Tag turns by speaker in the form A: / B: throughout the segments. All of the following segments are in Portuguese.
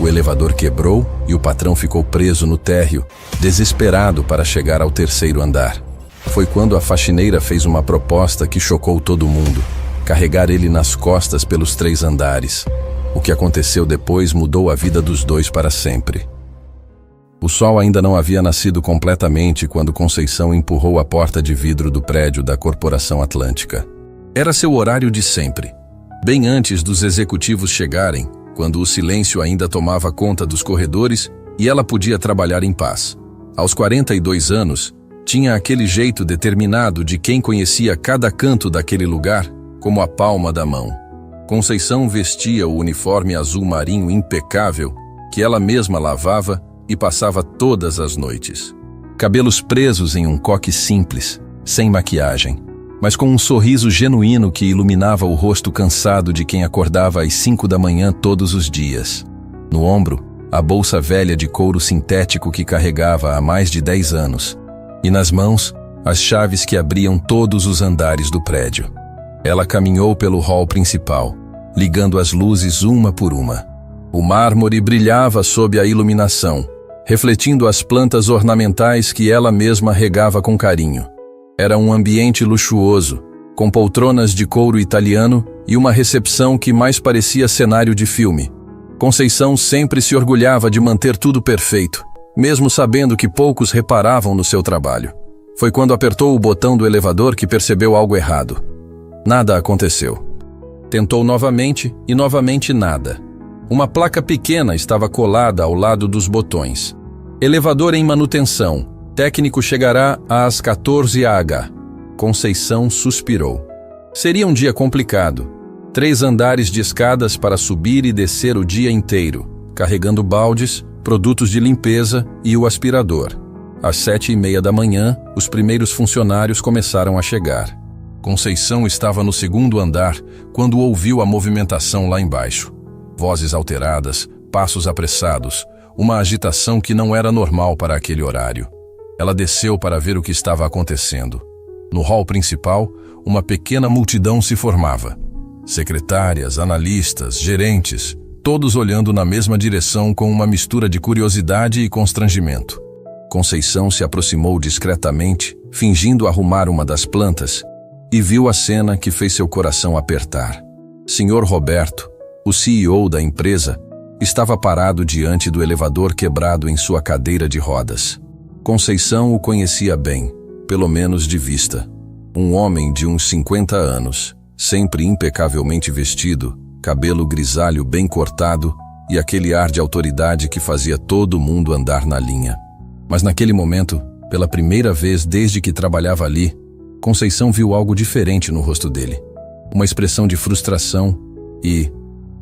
A: O elevador quebrou e o patrão ficou preso no térreo, desesperado para chegar ao terceiro andar. Foi quando a faxineira fez uma proposta que chocou todo mundo: carregar ele nas costas pelos 3 andares. O que aconteceu depois mudou a vida dos dois para sempre. O sol ainda não havia nascido completamente quando Conceição empurrou a porta de vidro do prédio da Corporação Atlântica. Era seu horário de sempre. Bem antes dos executivos chegarem, quando o silêncio ainda tomava conta dos corredores e ela podia trabalhar em paz. Aos 42 anos, tinha aquele jeito determinado de quem conhecia cada canto daquele lugar como a palma da mão. Conceição vestia o uniforme azul marinho impecável que ela mesma lavava e passava todas as noites. Cabelos presos em um coque simples, sem maquiagem, mas com um sorriso genuíno que iluminava o rosto cansado de quem acordava às 5 da manhã todos os dias. No ombro, a bolsa velha de couro sintético que carregava há mais de 10 anos. E nas mãos, as chaves que abriam todos os andares do prédio. Ela caminhou pelo hall principal, ligando as luzes uma por uma. O mármore brilhava sob a iluminação, refletindo as plantas ornamentais que ela mesma regava com carinho. Era um ambiente luxuoso, com poltronas de couro italiano e uma recepção que mais parecia cenário de filme. Conceição sempre se orgulhava de manter tudo perfeito, mesmo sabendo que poucos reparavam no seu trabalho. Foi quando apertou o botão do elevador que percebeu algo errado. Nada aconteceu. Tentou novamente e novamente nada. Uma placa pequena estava colada ao lado dos botões. Elevador em manutenção. Técnico chegará às 14h. Conceição suspirou. Seria um dia complicado. 3 andares de escadas para subir e descer o dia inteiro, carregando baldes, produtos de limpeza e o aspirador. Às 7h30 da manhã, os primeiros funcionários começaram a chegar. Conceição estava no 2º andar quando ouviu a movimentação lá embaixo. Vozes alteradas, passos apressados, uma agitação que não era normal para aquele horário. Ela desceu para ver o que estava acontecendo. No hall principal, uma pequena multidão se formava. Secretárias, analistas, gerentes, todos olhando na mesma direção com uma mistura de curiosidade e constrangimento. Conceição se aproximou discretamente, fingindo arrumar uma das plantas, e viu a cena que fez seu coração apertar. Sr. Roberto, o CEO da empresa, estava parado diante do elevador quebrado em sua cadeira de rodas. Conceição o conhecia bem, pelo menos de vista. Um homem de uns 50 anos, sempre impecavelmente vestido, cabelo grisalho bem cortado e aquele ar de autoridade que fazia todo mundo andar na linha. Mas naquele momento, pela primeira vez desde que trabalhava ali, Conceição viu algo diferente no rosto dele. Uma expressão de frustração e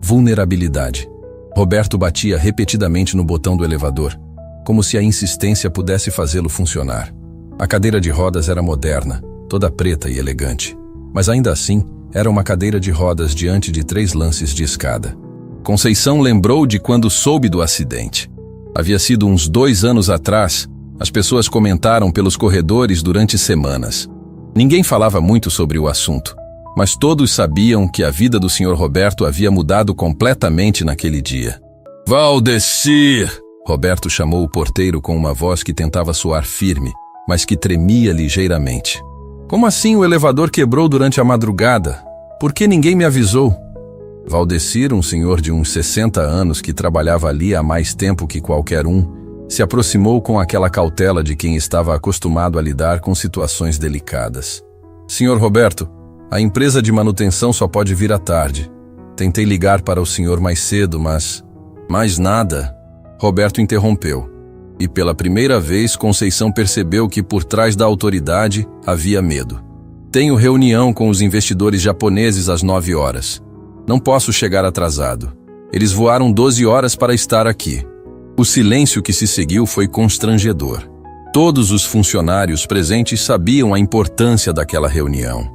A: vulnerabilidade. Roberto batia repetidamente no botão do elevador, como se a insistência pudesse fazê-lo funcionar. A cadeira de rodas era moderna, toda preta e elegante. Mas ainda assim, era uma cadeira de rodas diante de 3 lances de escada. Conceição lembrou de quando soube do acidente. Havia sido uns 2 anos atrás. As pessoas comentaram pelos corredores durante semanas. Ninguém falava muito sobre o assunto, mas todos sabiam que a vida do Sr. Roberto havia mudado completamente naquele dia. Valdecir! Roberto chamou o porteiro com uma voz que tentava soar firme, mas que tremia ligeiramente. Como assim o elevador quebrou durante a madrugada? Por que ninguém me avisou? Valdecir, um senhor de uns 60 anos que trabalhava ali há mais tempo que qualquer um, se aproximou com aquela cautela de quem estava acostumado a lidar com situações delicadas. Sr. Roberto, a empresa de manutenção só pode vir à tarde. Tentei ligar para o senhor mais cedo, mas... Mais nada. Roberto interrompeu. E pela primeira vez, Conceição percebeu que por trás da autoridade havia medo. Tenho reunião com os investidores japoneses às 9h. Não posso chegar atrasado. Eles voaram 12 horas para estar aqui. O silêncio que se seguiu foi constrangedor. Todos os funcionários presentes sabiam a importância daquela reunião.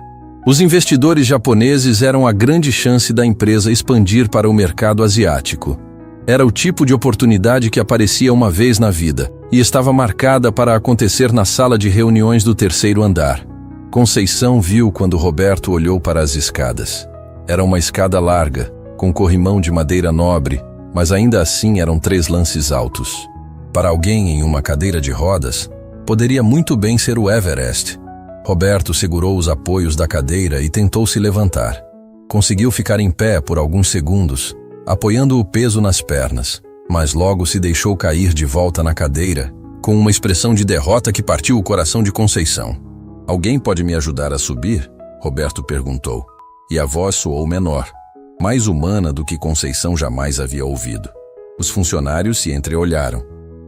A: Os investidores japoneses eram a grande chance da empresa expandir para o mercado asiático. Era o tipo de oportunidade que aparecia uma vez na vida e estava marcada para acontecer na sala de reuniões do 3º andar. Conceição viu quando Roberto olhou para as escadas. Era uma escada larga, com corrimão de madeira nobre, mas ainda assim eram 3 lances altos. Para alguém em uma cadeira de rodas, poderia muito bem ser o Everest. Roberto segurou os apoios da cadeira e tentou se levantar. Conseguiu ficar em pé por alguns segundos, apoiando o peso nas pernas, mas logo se deixou cair de volta na cadeira, com uma expressão de derrota que partiu o coração de Conceição. "Alguém pode me ajudar a subir?" Roberto perguntou, e a voz soou menor, mais humana do que Conceição jamais havia ouvido. Os funcionários se entreolharam.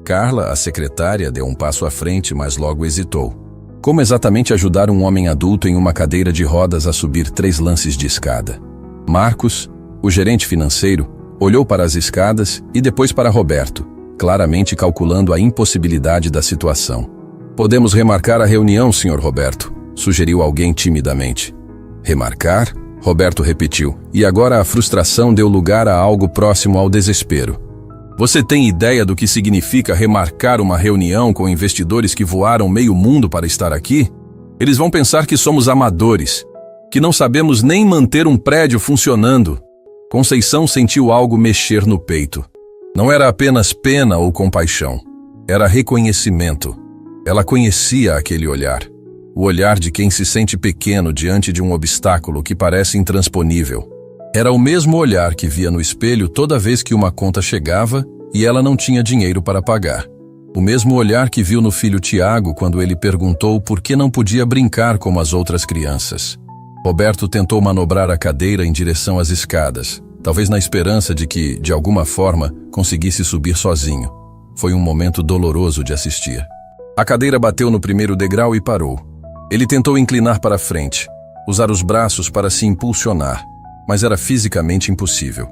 A: Carla, a secretária, deu um passo à frente, mas logo hesitou. Como exatamente ajudar um homem adulto em uma cadeira de rodas a subir 3 lances de escada? Marcos, o gerente financeiro, olhou para as escadas e depois para Roberto, claramente calculando a impossibilidade da situação. "Podemos remarcar a reunião, Sr. Roberto", sugeriu alguém timidamente. "Remarcar?" Roberto repetiu, e agora a frustração deu lugar a algo próximo ao desespero. "Você tem ideia do que significa remarcar uma reunião com investidores que voaram meio mundo para estar aqui? Eles vão pensar que somos amadores, que não sabemos nem manter um prédio funcionando." Conceição sentiu algo mexer no peito. Não era apenas pena ou compaixão, era reconhecimento. Ela conhecia aquele olhar, o olhar de quem se sente pequeno diante de um obstáculo que parece intransponível. Era o mesmo olhar que via no espelho toda vez que uma conta chegava e ela não tinha dinheiro para pagar. O mesmo olhar que viu no filho Tiago quando ele perguntou por que não podia brincar como as outras crianças. Roberto tentou manobrar a cadeira em direção às escadas, talvez na esperança de que, de alguma forma, conseguisse subir sozinho. Foi um momento doloroso de assistir. A cadeira bateu no primeiro degrau e parou. Ele tentou inclinar para frente, usar os braços para se impulsionar, mas era fisicamente impossível.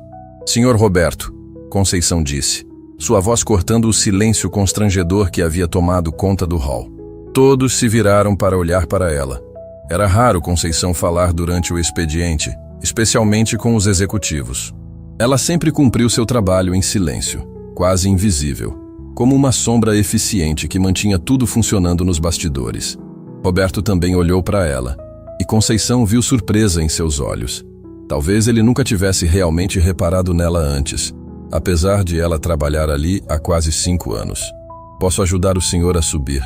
A: "Senhor Roberto", Conceição disse, sua voz cortando o silêncio constrangedor que havia tomado conta do hall. Todos se viraram para olhar para ela. Era raro Conceição falar durante o expediente, especialmente com os executivos. Ela sempre cumpriu seu trabalho em silêncio, quase invisível, como uma sombra eficiente que mantinha tudo funcionando nos bastidores. Roberto também olhou para ela, e Conceição viu surpresa em seus olhos. Talvez ele nunca tivesse realmente reparado nela antes, apesar de ela trabalhar ali há quase 5 anos. "Posso ajudar o senhor a subir",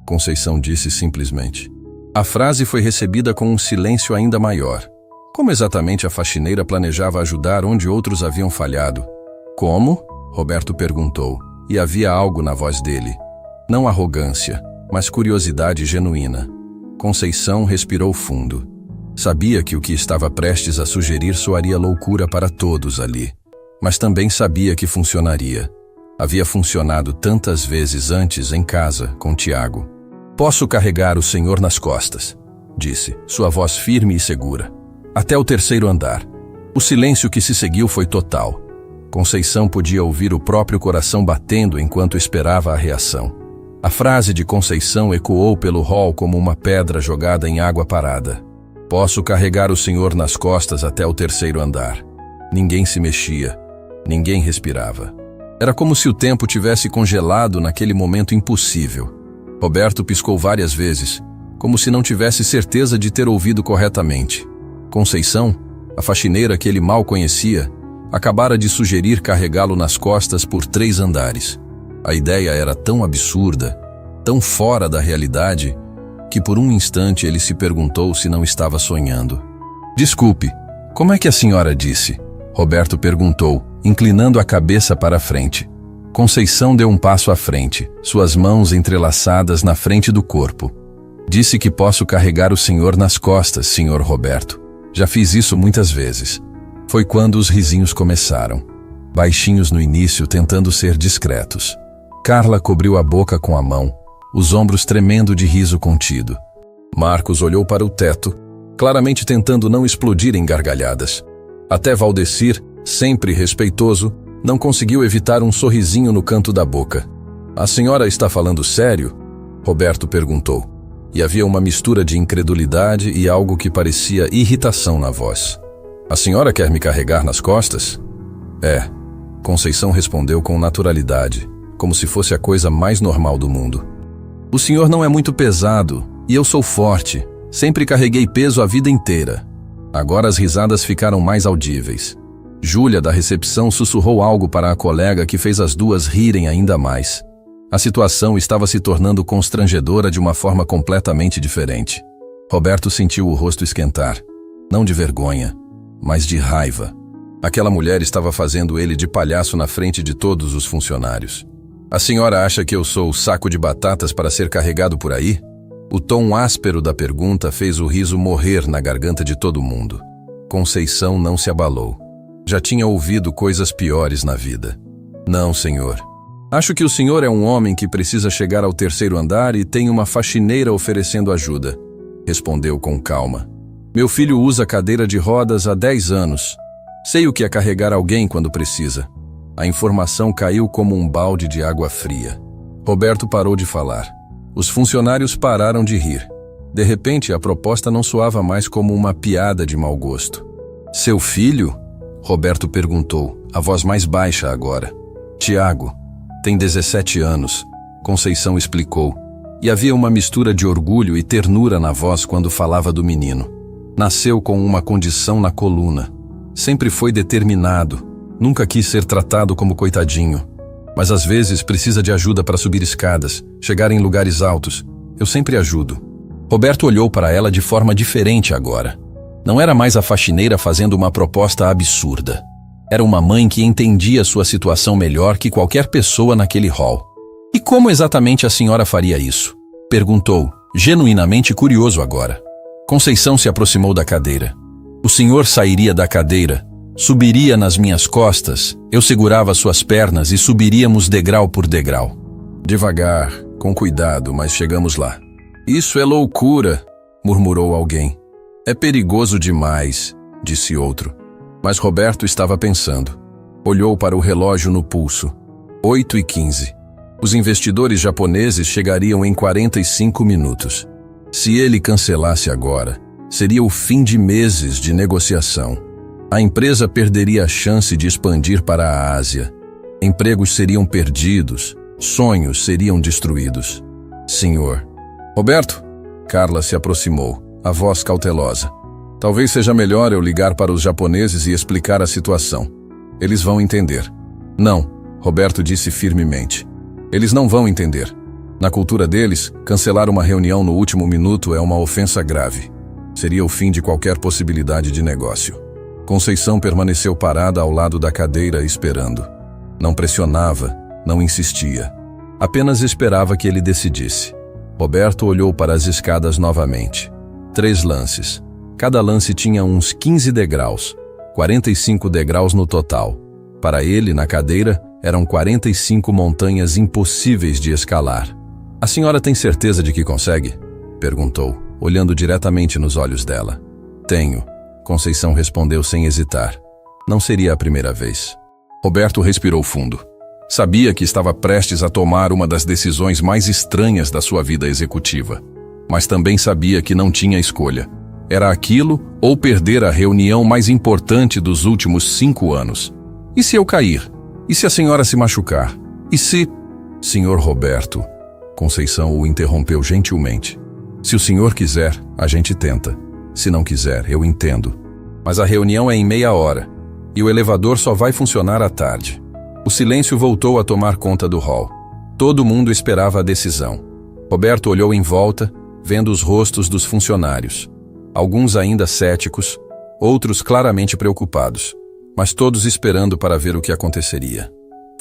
A: Conceição disse simplesmente. A frase foi recebida com um silêncio ainda maior. Como exatamente a faxineira planejava ajudar onde outros haviam falhado? "Como?", Roberto perguntou, e havia algo na voz dele. Não arrogância, mas curiosidade genuína. Conceição respirou fundo. Sabia que o que estava prestes a sugerir soaria loucura para todos ali, mas também sabia que funcionaria. Havia funcionado tantas vezes antes em casa com Tiago. "Posso carregar o senhor nas costas", disse, sua voz firme e segura. "Até o 3º andar." O silêncio que se seguiu foi total. Conceição podia ouvir o próprio coração batendo enquanto esperava a reação. A frase de Conceição ecoou pelo hall como uma pedra jogada em água parada. "Posso carregar o senhor nas costas até o 3º andar." Ninguém se mexia, ninguém respirava. Era como se o tempo tivesse congelado naquele momento impossível. Roberto piscou várias vezes, como se não tivesse certeza de ter ouvido corretamente. Conceição, a faxineira que ele mal conhecia, acabara de sugerir carregá-lo nas costas por 3 andares. A ideia era tão absurda, tão fora da realidade, que por um instante ele se perguntou se não estava sonhando. "Desculpe, como é que a senhora disse?", Roberto perguntou, inclinando a cabeça para a frente. Conceição deu um passo à frente, suas mãos entrelaçadas na frente do corpo. "Disse que posso carregar o senhor nas costas, senhor Roberto. Já fiz isso muitas vezes." Foi quando os risinhos começaram, baixinhos no início, tentando ser discretos. Carla cobriu a boca com a mão, os ombros tremendo de riso contido. Marcos olhou para o teto, claramente tentando não explodir em gargalhadas. Até Valdecir, sempre respeitoso, não conseguiu evitar um sorrisinho no canto da boca. "A senhora está falando sério?", Roberto perguntou, e havia uma mistura de incredulidade e algo que parecia irritação na voz. "A senhora quer me carregar nas costas?" "É", Conceição respondeu com naturalidade, como se fosse a coisa mais normal do mundo. "O senhor não é muito pesado, e eu sou forte. Sempre carreguei peso a vida inteira." Agora as risadas ficaram mais audíveis. Júlia, da recepção, sussurrou algo para a colega que fez as duas rirem ainda mais. A situação estava se tornando constrangedora de uma forma completamente diferente. Roberto sentiu o rosto esquentar. Não de vergonha, mas de raiva. Aquela mulher estava fazendo ele de palhaço na frente de todos os funcionários. A senhora acha que eu sou o saco de batatas para ser carregado por aí? O tom áspero da pergunta fez o riso morrer na garganta de todo mundo. Conceição não se abalou. Já tinha ouvido coisas piores na vida. Não, senhor. Acho que o senhor é um homem que precisa chegar ao terceiro andar e tem uma faxineira oferecendo ajuda, respondeu com calma. Meu filho usa cadeira de rodas há 10 anos. Sei o que é carregar alguém quando precisa. A informação caiu como um balde de água fria. Roberto parou de falar. Os funcionários pararam de rir. De repente, a proposta não soava mais como uma piada de mau gosto. Seu filho? Roberto perguntou, a voz mais baixa agora. Tiago. Tem 17 anos, Conceição explicou, e havia uma mistura de orgulho e ternura na voz quando falava do menino. Nasceu com uma condição na coluna. Sempre foi determinado, nunca quis ser tratado como coitadinho. Mas às vezes precisa de ajuda para subir escadas, chegar em lugares altos. Eu sempre ajudo. Roberto olhou para ela de forma diferente agora. Não era mais a faxineira fazendo uma proposta absurda. Era uma mãe que entendia sua situação melhor que qualquer pessoa naquele hall. E como exatamente a senhora faria isso? Perguntou, genuinamente curioso agora. Conceição se aproximou da cadeira. O senhor sairia da cadeira, subiria nas minhas costas, eu segurava suas pernas e subiríamos degrau por degrau. Devagar, com cuidado, mas chegamos lá. Isso é loucura, murmurou alguém. É perigoso demais, disse outro. Mas Roberto estava pensando. Olhou para o relógio no pulso. 8h15. Os investidores japoneses chegariam em 45 minutos. Se ele cancelasse agora, seria o fim de meses de negociação. A empresa perderia a chance de expandir para a Ásia. Empregos seriam perdidos, sonhos seriam destruídos. Senhor. Roberto? Carla se aproximou, a voz cautelosa. Talvez seja melhor eu ligar para os japoneses e explicar a situação. Eles vão entender. Não, Roberto disse firmemente. Eles não vão entender. Na cultura deles, cancelar uma reunião no último minuto é uma ofensa grave. Seria o fim de qualquer possibilidade de negócio. Conceição permaneceu parada ao lado da cadeira esperando. Não pressionava, não insistia. Apenas esperava que ele decidisse. Roberto olhou para as escadas novamente. 3 lances. Cada lance tinha uns 15 degraus, 45 degraus no total. Para ele, na cadeira, eram 45 montanhas impossíveis de escalar. A senhora tem certeza de que consegue? Perguntou, olhando diretamente nos olhos dela. Tenho, Conceição respondeu sem hesitar. Não seria a primeira vez. Roberto respirou fundo. Sabia que estava prestes a tomar uma das decisões mais estranhas da sua vida executiva. Mas também sabia que não tinha escolha. Era aquilo ou perder a reunião mais importante dos últimos 5 anos. E se eu cair? E se a senhora se machucar? E se... Senhor Roberto, Conceição o interrompeu gentilmente. Se o senhor quiser, a gente tenta. Se não quiser, eu entendo. Mas a reunião é em meia hora. E o elevador só vai funcionar à tarde. O silêncio voltou a tomar conta do hall. Todo mundo esperava a decisão. Roberto olhou em volta, vendo os rostos dos funcionários. Alguns ainda céticos, outros claramente preocupados, mas todos esperando para ver o que aconteceria.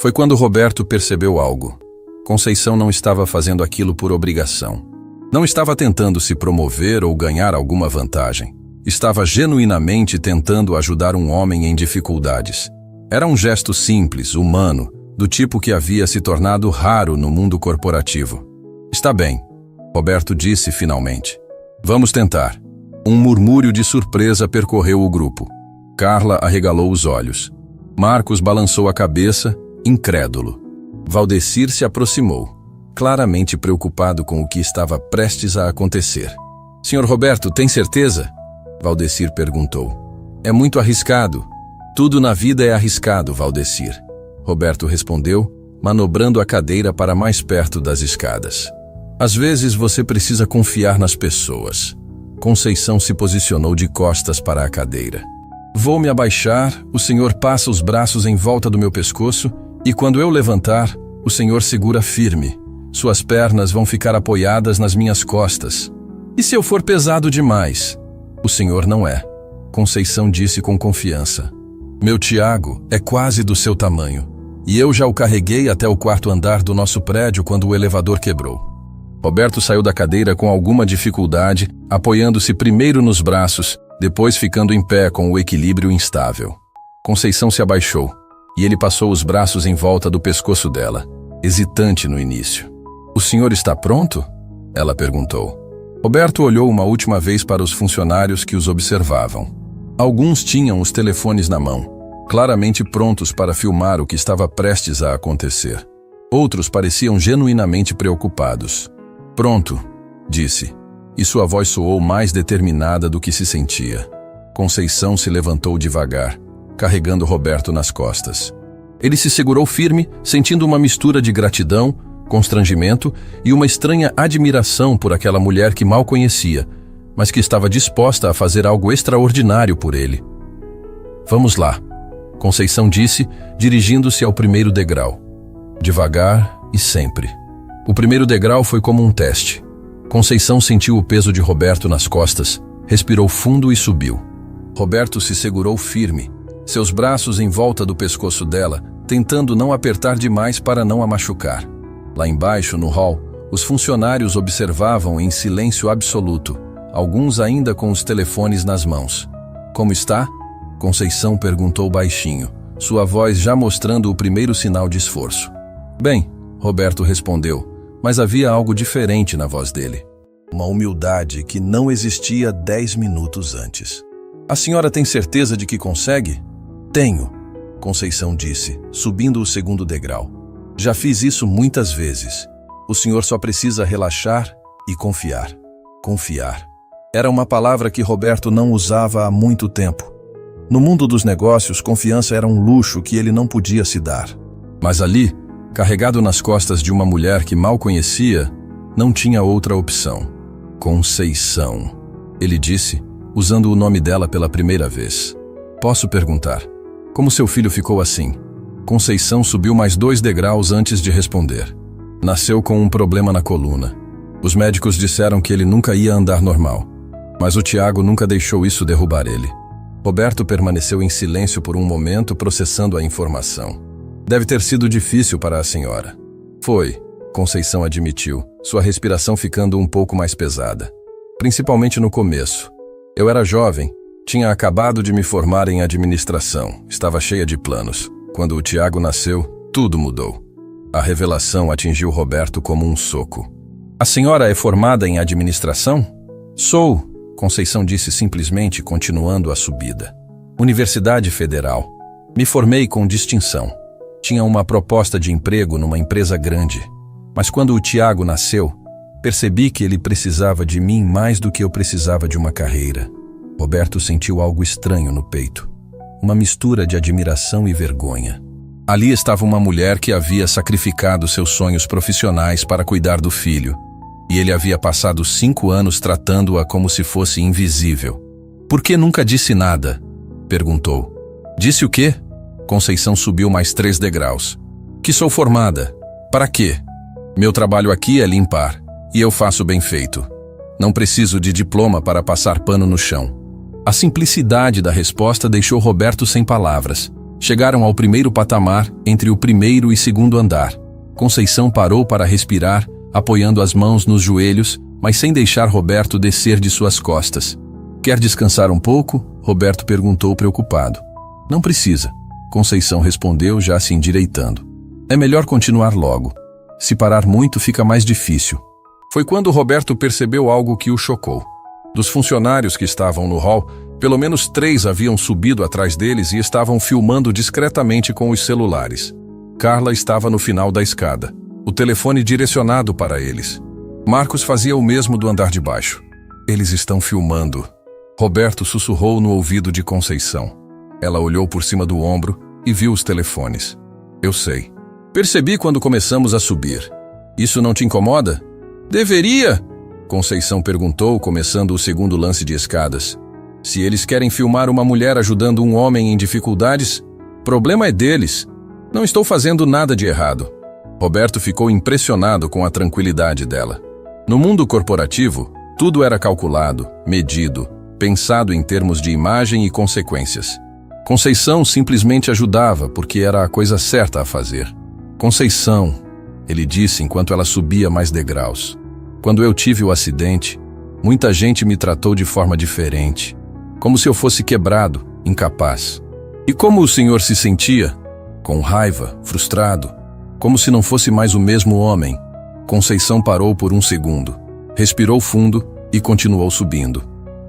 A: Foi quando Roberto percebeu algo. Conceição não estava fazendo aquilo por obrigação. Não estava tentando se promover ou ganhar alguma vantagem. Estava genuinamente tentando ajudar um homem em dificuldades. Era um gesto simples, humano, do tipo que havia se tornado raro no mundo corporativo. Está bem, Roberto disse finalmente. Vamos tentar. Um murmúrio de surpresa percorreu o grupo. Carla arregalou os olhos. Marcos balançou a cabeça, incrédulo. Valdecir se aproximou, claramente preocupado com o que estava prestes a acontecer. Senhor Roberto, tem certeza? Valdecir perguntou. É muito arriscado. Tudo na vida é arriscado, Valdecir. Roberto respondeu, manobrando a cadeira para mais perto das escadas. Às vezes você precisa confiar nas pessoas. Conceição se posicionou de costas para a cadeira. Vou me abaixar, o senhor passa os braços em volta do meu pescoço e quando eu levantar, o senhor segura firme. Suas pernas vão ficar apoiadas nas minhas costas. E se eu for pesado demais? O senhor não é. Conceição disse com confiança. Meu Tiago é quase do seu tamanho. E eu já o carreguei até o 4º andar do nosso prédio quando o elevador quebrou. Roberto saiu da cadeira com alguma dificuldade, apoiando-se primeiro nos braços, depois ficando em pé com o equilíbrio instável. Conceição se abaixou, e ele passou os braços em volta do pescoço dela, hesitante no início. O senhor está pronto? Ela perguntou. Roberto olhou uma última vez para os funcionários que os observavam. Alguns tinham os telefones na mão, claramente prontos para filmar o que estava prestes a acontecer. Outros pareciam genuinamente preocupados. Pronto, disse, e sua voz soou mais determinada do que se sentia. Conceição se levantou devagar, carregando Roberto nas costas. Ele se segurou firme, sentindo uma mistura de gratidão, constrangimento e uma estranha admiração por aquela mulher que mal conhecia, mas que estava disposta a fazer algo extraordinário por ele. Vamos lá, Conceição disse, dirigindo-se ao primeiro degrau. Devagar e sempre. O primeiro degrau foi como um teste. Conceição sentiu o peso de Roberto nas costas, respirou fundo e subiu. Roberto se segurou firme, seus braços em volta do pescoço dela, tentando não apertar demais para não a machucar. Lá embaixo, no hall, os funcionários observavam em silêncio absoluto, alguns ainda com os telefones nas mãos. Como está? Conceição perguntou baixinho, sua voz já mostrando o primeiro sinal de esforço. Bem, Roberto respondeu, mas havia algo diferente na voz dele. Uma humildade que não existia 10 minutos antes. A senhora tem certeza de que consegue? Tenho, Conceição disse, subindo o segundo degrau. Já fiz isso muitas vezes. O senhor só precisa relaxar e confiar. Confiar. Era uma palavra que Roberto não usava há muito tempo. No mundo dos negócios, confiança era um luxo que ele não podia se dar. Mas ali, carregado nas costas de uma mulher que mal conhecia, não tinha outra opção. Conceição, ele disse, usando o nome dela pela primeira vez. Posso perguntar, como seu filho ficou assim? Conceição subiu mais 2 degraus antes de responder. Nasceu com um problema na coluna. Os médicos disseram que ele nunca ia andar normal, mas o Tiago nunca deixou isso derrubar ele. Roberto permaneceu em silêncio por um momento, processando a informação. Deve ter sido difícil para a senhora. Foi, Conceição admitiu, sua respiração ficando um pouco mais pesada. Principalmente no começo. Eu era jovem, tinha acabado de me formar em administração, estava cheia de planos. Quando o Tiago nasceu, tudo mudou. A revelação atingiu Roberto como um soco. A senhora é formada em administração? Sou, Conceição disse simplesmente, continuando a subida. Universidade Federal. Me formei com distinção. Tinha uma proposta de emprego numa empresa grande. Mas quando o Tiago nasceu, percebi que ele precisava de mim mais do que eu precisava de uma carreira. Roberto sentiu algo estranho no peito. Uma mistura de admiração e vergonha. Ali estava uma mulher que havia sacrificado seus sonhos profissionais para cuidar do filho. E ele havia passado 5 anos tratando-a como se fosse invisível. Por que nunca disse nada? Perguntou. Disse o quê? Conceição subiu mais 3 degraus. Que sou formada. Para quê? Meu trabalho aqui é limpar. E eu faço bem feito. Não preciso de diploma para passar pano no chão. A simplicidade da resposta deixou Roberto sem palavras. Chegaram ao primeiro patamar, entre o primeiro e segundo andar. Conceição parou para respirar, apoiando as mãos nos joelhos, mas sem deixar Roberto descer de suas costas. Quer descansar um pouco? Roberto perguntou preocupado. Não precisa, Conceição respondeu, já se endireitando. É melhor continuar logo. Se parar muito, fica mais difícil. Foi quando Roberto percebeu algo que o chocou. Dos funcionários que estavam no hall, pelo menos 3 haviam subido atrás deles e estavam filmando discretamente com os celulares. Carla estava no final da escada, o telefone direcionado para eles. Marcos fazia o mesmo do andar de baixo. Eles estão filmando. Roberto sussurrou no ouvido de Conceição. Ela olhou por cima do ombro e viu os telefones. Eu sei. Percebi quando começamos a subir. Isso não te incomoda? Deveria? Conceição perguntou, começando o segundo lance de escadas. Se eles querem filmar uma mulher ajudando um homem em dificuldades, problema é deles. Não estou fazendo nada de errado. Roberto ficou impressionado com a tranquilidade dela. No mundo corporativo, tudo era calculado, medido, pensado em termos de imagem e consequências. Conceição simplesmente ajudava porque era a coisa certa a fazer. Conceição, ele disse enquanto ela subia mais degraus. Quando eu tive o acidente, muita gente me tratou de forma diferente, como se eu fosse quebrado, incapaz. E como o senhor se sentia? Com raiva, frustrado, como se não fosse mais o mesmo homem. Conceição parou por um segundo, respirou fundo e continuou subindo.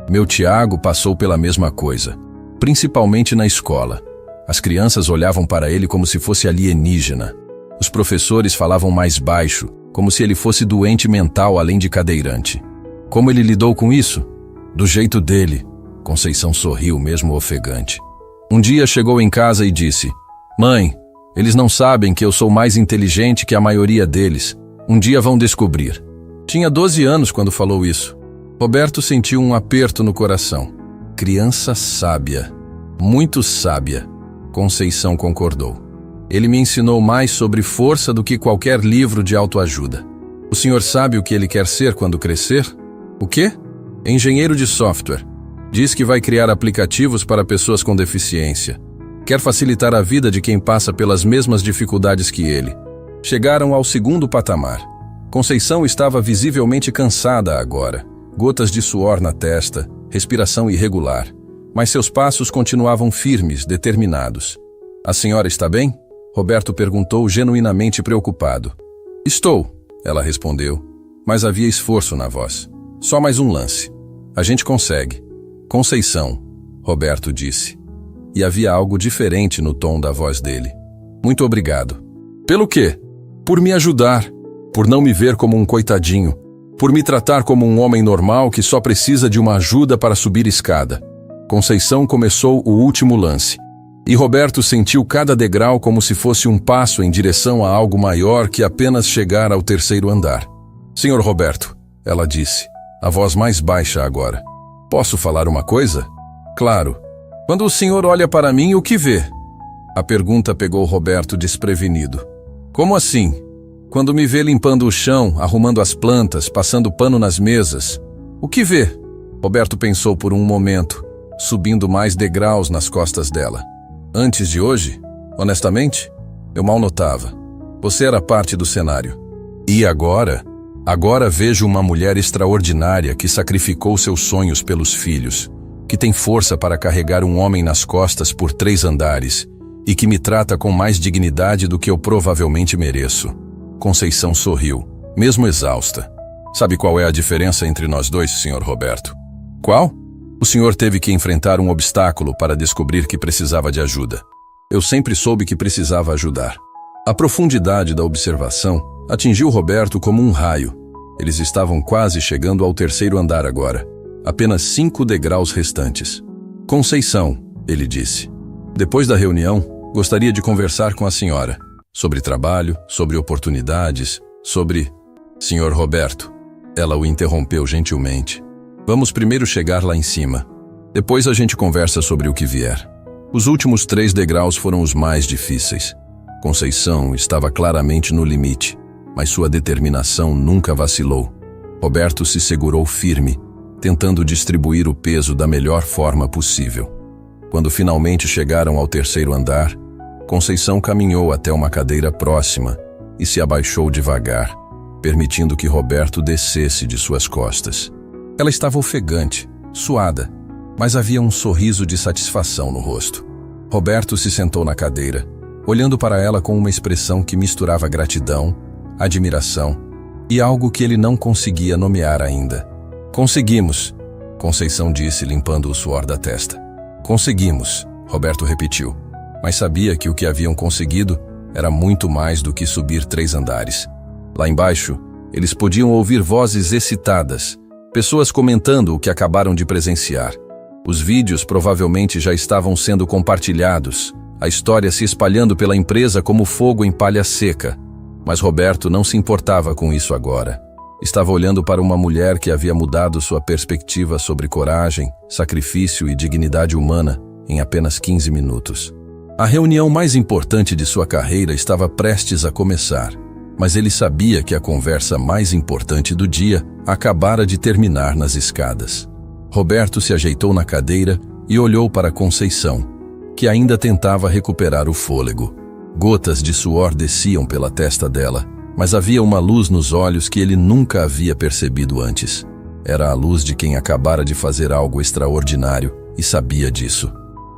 A: Meu Tiago passou pela mesma coisa, principalmente na escola. As crianças olhavam para ele como se fosse alienígena. Os professores falavam mais baixo, como se ele fosse doente mental além de cadeirante. Como ele lidou com isso? Do jeito dele. Conceição sorriu, mesmo ofegante. Um dia chegou em casa e disse: "Mãe, eles não sabem que eu sou mais inteligente que a maioria deles. Um dia vão descobrir." Tinha 12 anos quando falou isso. Roberto sentiu um aperto no coração. Criança sábia. Muito sábia. Conceição concordou. Ele me ensinou mais sobre força do que qualquer livro de autoajuda. O senhor sabe o que ele quer ser quando crescer? O quê? Engenheiro de software. Diz que vai criar aplicativos para pessoas com deficiência. Quer facilitar a vida de quem passa pelas mesmas dificuldades que ele. Chegaram ao segundo patamar. Conceição estava visivelmente cansada agora. Gotas de suor na testa, respiração irregular. Mas seus passos continuavam firmes, determinados. "A senhora está bem?" Roberto perguntou, genuinamente preocupado. "Estou", ela respondeu, mas havia esforço na voz. "Só mais um lance. A gente consegue." "Conceição", Roberto disse. E havia algo diferente no tom da voz dele. "Muito obrigado." "Pelo quê?" "Por me ajudar. Por não me ver como um coitadinho. Por me tratar como um homem normal que só precisa de uma ajuda para subir escada." Conceição começou o último lance. E Roberto sentiu cada degrau como se fosse um passo em direção a algo maior que apenas chegar ao terceiro andar. "Senhor Roberto", ela disse, a voz mais baixa agora. "Posso falar uma coisa?" "Claro." "Quando o senhor olha para mim, o que vê?" A pergunta pegou Roberto desprevenido. "Como assim?" "Quando me vê limpando o chão, arrumando as plantas, passando pano nas mesas. O que vê?" Roberto pensou por um momento, subindo mais degraus nas costas dela. "Antes de hoje, honestamente, eu mal notava. Você era parte do cenário. E agora? Agora vejo uma mulher extraordinária que sacrificou seus sonhos pelos filhos, que tem força para carregar um homem nas costas por 3 andares e que me trata com mais dignidade do que eu provavelmente mereço." Conceição sorriu, mesmo exausta. "Sabe qual é a diferença entre nós dois, Sr. Roberto?" "Qual?" "O senhor teve que enfrentar um obstáculo para descobrir que precisava de ajuda. Eu sempre soube que precisava ajudar." A profundidade da observação atingiu Roberto como um raio. Eles estavam quase chegando ao terceiro andar agora. Apenas 5 degraus restantes. "Conceição", ele disse. "Depois da reunião, gostaria de conversar com a senhora. Sobre trabalho, sobre oportunidades, sobre..." "Senhor Roberto", ela o interrompeu gentilmente. "Vamos primeiro chegar lá em cima. Depois a gente conversa sobre o que vier." Os últimos 3 degraus foram os mais difíceis. Conceição estava claramente no limite, mas sua determinação nunca vacilou. Roberto se segurou firme, tentando distribuir o peso da melhor forma possível. Quando finalmente chegaram ao terceiro andar, Conceição caminhou até uma cadeira próxima e se abaixou devagar, permitindo que Roberto descesse de suas costas. Ela estava ofegante, suada, mas havia um sorriso de satisfação no rosto. Roberto se sentou na cadeira, olhando para ela com uma expressão que misturava gratidão, admiração e algo que ele não conseguia nomear ainda. "Conseguimos", Conceição disse, limpando o suor da testa. "Conseguimos", Roberto repetiu, mas sabia que o que haviam conseguido era muito mais do que subir 3 andares. Lá embaixo, eles podiam ouvir vozes excitadas, pessoas comentando o que acabaram de presenciar. Os vídeos provavelmente já estavam sendo compartilhados, a história se espalhando pela empresa como fogo em palha seca. Mas Roberto não se importava com isso agora. Estava olhando para uma mulher que havia mudado sua perspectiva sobre coragem, sacrifício e dignidade humana em apenas 15 minutos. A reunião mais importante de sua carreira estava prestes a começar, mas ele sabia que a conversa mais importante do dia acabara de terminar nas escadas. Roberto se ajeitou na cadeira e olhou para Conceição, que ainda tentava recuperar o fôlego. Gotas de suor desciam pela testa dela, mas havia uma luz nos olhos que ele nunca havia percebido antes. Era a luz de quem acabara de fazer algo extraordinário e sabia disso.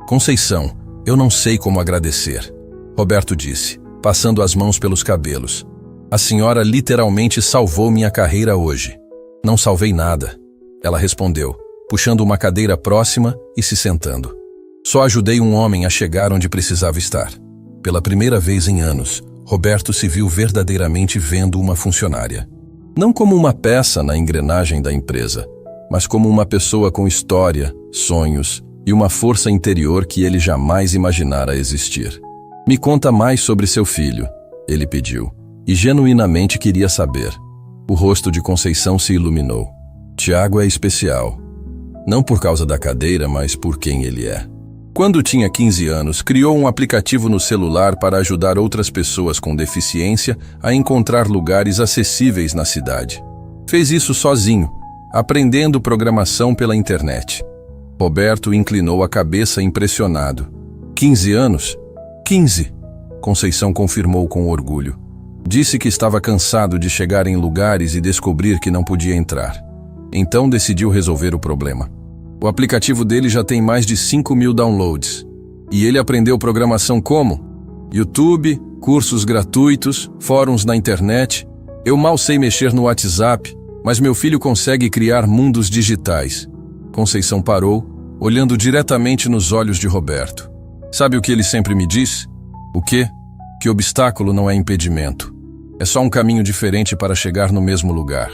A: Conceição, eu não sei como agradecer, Roberto disse, passando as mãos pelos cabelos. A senhora literalmente salvou minha carreira hoje. Não salvei nada, ela respondeu, puxando uma cadeira próxima e se sentando. Só ajudei um homem a chegar onde precisava estar. Pela primeira vez em anos, Roberto se viu verdadeiramente vendo uma funcionária. Não como uma peça na engrenagem da empresa, mas como uma pessoa com história, sonhos e uma força interior que ele jamais imaginara existir. Me conta mais sobre seu filho, ele pediu, e genuinamente queria saber. O rosto de Conceição se iluminou. Tiago é especial. Não por causa da cadeira, mas por quem ele é. Quando tinha 15 anos, criou um aplicativo no celular para ajudar outras pessoas com deficiência a encontrar lugares acessíveis na cidade. Fez isso sozinho, aprendendo programação pela internet. Roberto inclinou a cabeça impressionado. 15 anos? 15, Conceição confirmou com orgulho. Disse que estava cansado de chegar em lugares e descobrir que não podia entrar. Então decidiu resolver o problema. O aplicativo dele já tem mais de 5.000 downloads. E ele aprendeu programação como? YouTube, cursos gratuitos, fóruns na internet. Eu mal sei mexer no WhatsApp, mas meu filho consegue criar mundos digitais. Conceição parou, olhando diretamente nos olhos de Roberto. Sabe o que ele sempre me diz? O quê? Que obstáculo não é impedimento. É só um caminho diferente para chegar no mesmo lugar.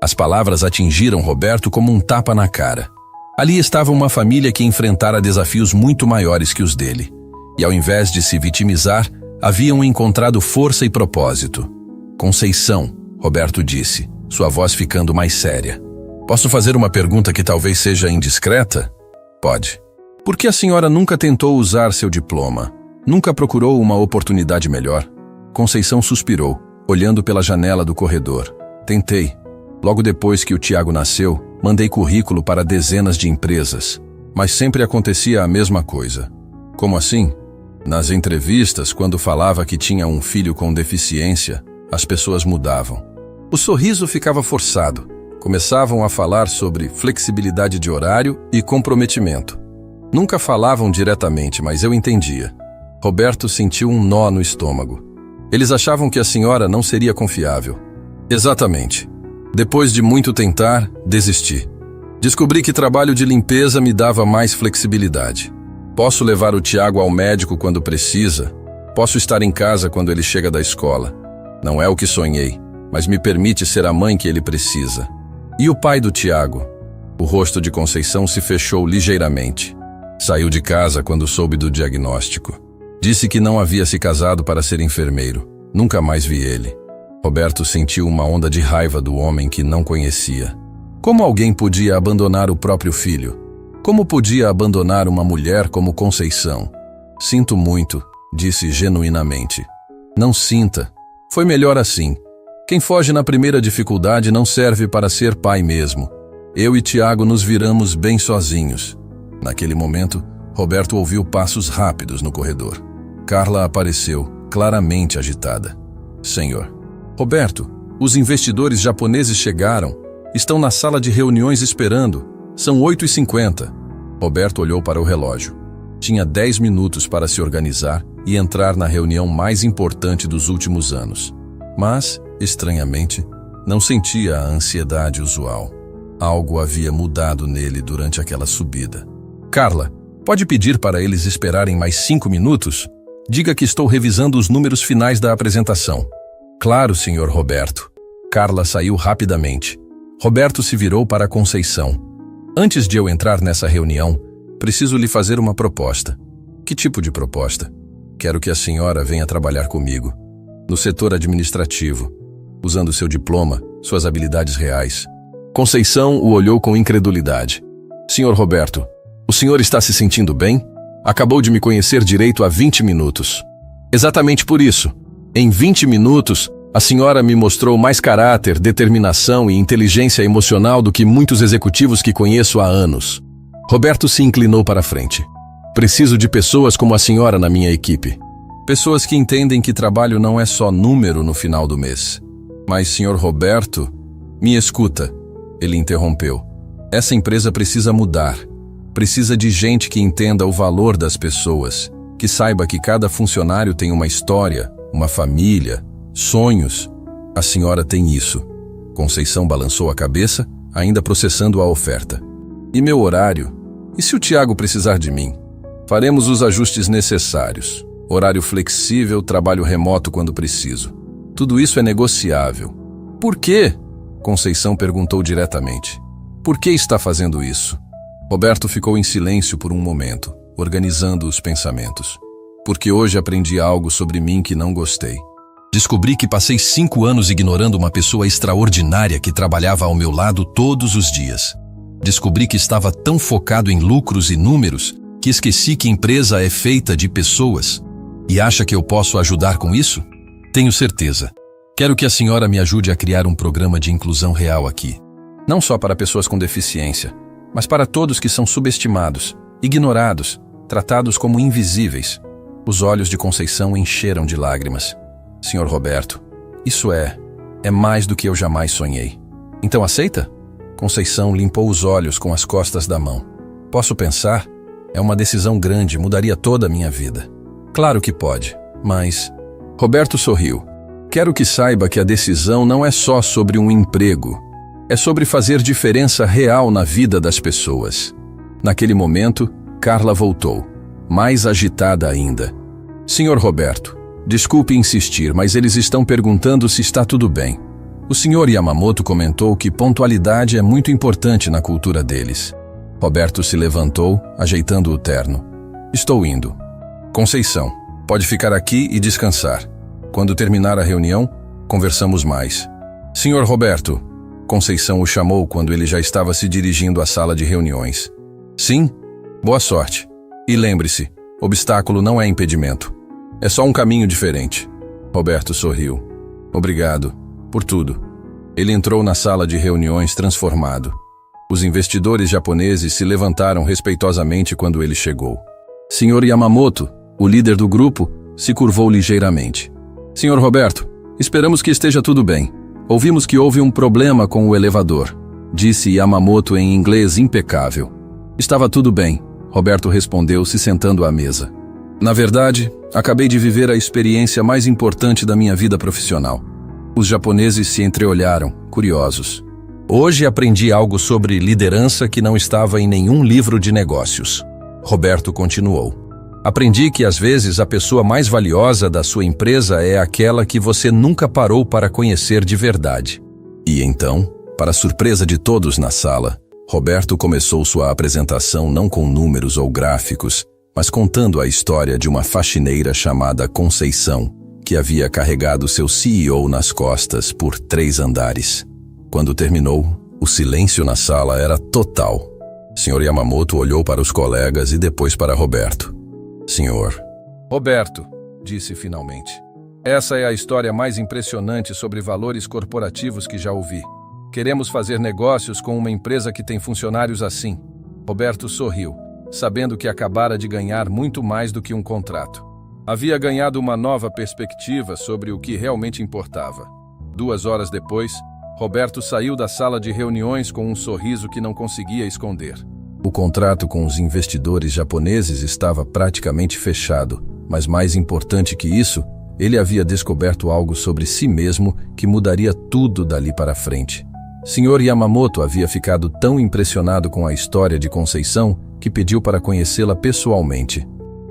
A: As palavras atingiram Roberto como um tapa na cara. Ali estava uma família que enfrentara desafios muito maiores que os dele. E ao invés de se vitimizar, haviam encontrado força e propósito. Conceição, Roberto disse, sua voz ficando mais séria. Posso fazer uma pergunta que talvez seja indiscreta? Pode. Por que a senhora nunca tentou usar seu diploma? Nunca procurou uma oportunidade melhor? Conceição suspirou, olhando pela janela do corredor. Tentei. Logo depois que o Tiago nasceu, mandei currículo para dezenas de empresas, mas sempre acontecia a mesma coisa. Como assim? Nas entrevistas, quando falava que tinha um filho com deficiência, as pessoas mudavam. O sorriso ficava forçado. Começavam a falar sobre flexibilidade de horário e comprometimento. Nunca falavam diretamente, mas eu entendia. Roberto sentiu um nó no estômago. Eles achavam que a senhora não seria confiável. Exatamente. Depois de muito tentar, desisti. Descobri que trabalho de limpeza me dava mais flexibilidade. Posso levar o Tiago ao médico quando precisa. Posso estar em casa quando ele chega da escola. Não é o que sonhei, mas me permite ser a mãe que ele precisa. E o pai do Tiago? O rosto de Conceição se fechou ligeiramente. Saiu de casa quando soube do diagnóstico. Disse que não havia se casado para ser enfermeiro. Nunca mais vi ele. Roberto sentiu uma onda de raiva do homem que não conhecia. Como alguém podia abandonar o próprio filho? Como podia abandonar uma mulher como Conceição? Sinto muito, disse genuinamente. Não sinta. Foi melhor assim. Quem foge na primeira dificuldade não serve para ser pai mesmo. Eu e Tiago nos viramos bem sozinhos. Naquele momento, Roberto ouviu passos rápidos no corredor. Carla apareceu, claramente agitada. Senhor. Roberto, os investidores japoneses chegaram. Estão na sala de reuniões esperando. São 8h50. Roberto olhou para o relógio. Tinha 10 minutos para se organizar e entrar na reunião mais importante dos últimos anos. Mas, estranhamente, não sentia a ansiedade usual. Algo havia mudado nele durante aquela subida. Carla, pode pedir para eles esperarem mais 5 minutos? Diga que estou revisando os números finais da apresentação. Claro, senhor Roberto. Carla saiu rapidamente. Roberto se virou para Conceição. Antes de eu entrar nessa reunião, preciso lhe fazer uma proposta. Que tipo de proposta? Quero que a senhora venha trabalhar comigo. No setor administrativo. Usando seu diploma, suas habilidades reais. Conceição o olhou com incredulidade. Senhor Roberto, o senhor está se sentindo bem? Acabou de me conhecer direito há 20 minutos. Exatamente por isso. Em 20 minutos, a senhora me mostrou mais caráter, determinação e inteligência emocional do que muitos executivos que conheço há anos. Roberto se inclinou para a frente. Preciso de pessoas como a senhora na minha equipe. Pessoas que entendem que trabalho não é só número no final do mês. Mas, senhor Roberto, me escuta. Ele interrompeu. Essa empresa precisa mudar. Precisa de gente que entenda o valor das pessoas, que saiba que cada funcionário tem uma história, uma família, sonhos. A senhora tem isso. Conceição balançou a cabeça, ainda processando a oferta. E meu horário? E se o Tiago precisar de mim? Faremos os ajustes necessários. Horário flexível, trabalho remoto quando preciso. Tudo isso é negociável. Por quê? Conceição perguntou diretamente. Por que está fazendo isso? Roberto ficou em silêncio por um momento, organizando os pensamentos. Porque hoje aprendi algo sobre mim que não gostei. Descobri que passei 5 anos ignorando uma pessoa extraordinária que trabalhava ao meu lado todos os dias. Descobri que estava tão focado em lucros e números que esqueci que empresa é feita de pessoas. E acha que eu posso ajudar com isso? Tenho certeza. Quero que a senhora me ajude a criar um programa de inclusão real aqui. Não só para pessoas com deficiência, mas para todos que são subestimados, ignorados, tratados como invisíveis. Os olhos de Conceição encheram de lágrimas. Senhor Roberto, isso é mais do que eu jamais sonhei. Então aceita? Conceição limpou os olhos com as costas da mão. Posso pensar? É uma decisão grande, mudaria toda a minha vida. Claro que pode, mas... Roberto sorriu. Quero que saiba que a decisão não é só sobre um emprego. É sobre fazer diferença real na vida das pessoas. Naquele momento, Carla voltou, mais agitada ainda. Senhor Roberto, desculpe insistir, mas eles estão perguntando se está tudo bem. O senhor Yamamoto comentou que pontualidade é muito importante na cultura deles. Roberto se levantou, ajeitando o terno. Estou indo. Conceição, pode ficar aqui e descansar. Quando terminar a reunião, conversamos mais. Senhor Roberto, Conceição o chamou quando ele já estava se dirigindo à sala de reuniões. Sim? Boa sorte. E lembre-se, obstáculo não é impedimento. É só um caminho diferente. Roberto sorriu. Obrigado por tudo. Ele entrou na sala de reuniões transformado. Os investidores japoneses se levantaram respeitosamente quando ele chegou. Senhor Yamamoto, o líder do grupo, se curvou ligeiramente. Senhor Roberto, esperamos que esteja tudo bem. Ouvimos que houve um problema com o elevador, disse Yamamoto em inglês impecável. Estava tudo bem, Roberto respondeu, se sentando à mesa. Na verdade, acabei de viver a experiência mais importante da minha vida profissional. Os japoneses se entreolharam, curiosos. Hoje aprendi algo sobre liderança que não estava em nenhum livro de negócios. Roberto continuou. Aprendi que às vezes a pessoa mais valiosa da sua empresa é aquela que você nunca parou para conhecer de verdade. E então, para surpresa de todos na sala, Roberto começou sua apresentação não com números ou gráficos, mas contando a história de uma faxineira chamada Conceição, que havia carregado seu CEO nas costas por 3 andares. Quando terminou, o silêncio na sala era total. Sr. Yamamoto olhou para os colegas e depois para Roberto. Senhor. Roberto, disse finalmente. Essa é a história mais impressionante sobre valores corporativos que já ouvi. Queremos fazer negócios com uma empresa que tem funcionários assim. Roberto sorriu, sabendo que acabara de ganhar muito mais do que um contrato. Havia ganhado uma nova perspectiva sobre o que realmente importava. 2 horas depois, Roberto saiu da sala de reuniões com um sorriso que não conseguia esconder. O contrato com os investidores japoneses estava praticamente fechado, mas mais importante que isso, ele havia descoberto algo sobre si mesmo que mudaria tudo dali para frente. Sr. Yamamoto havia ficado tão impressionado com a história de Conceição que pediu para conhecê-la pessoalmente.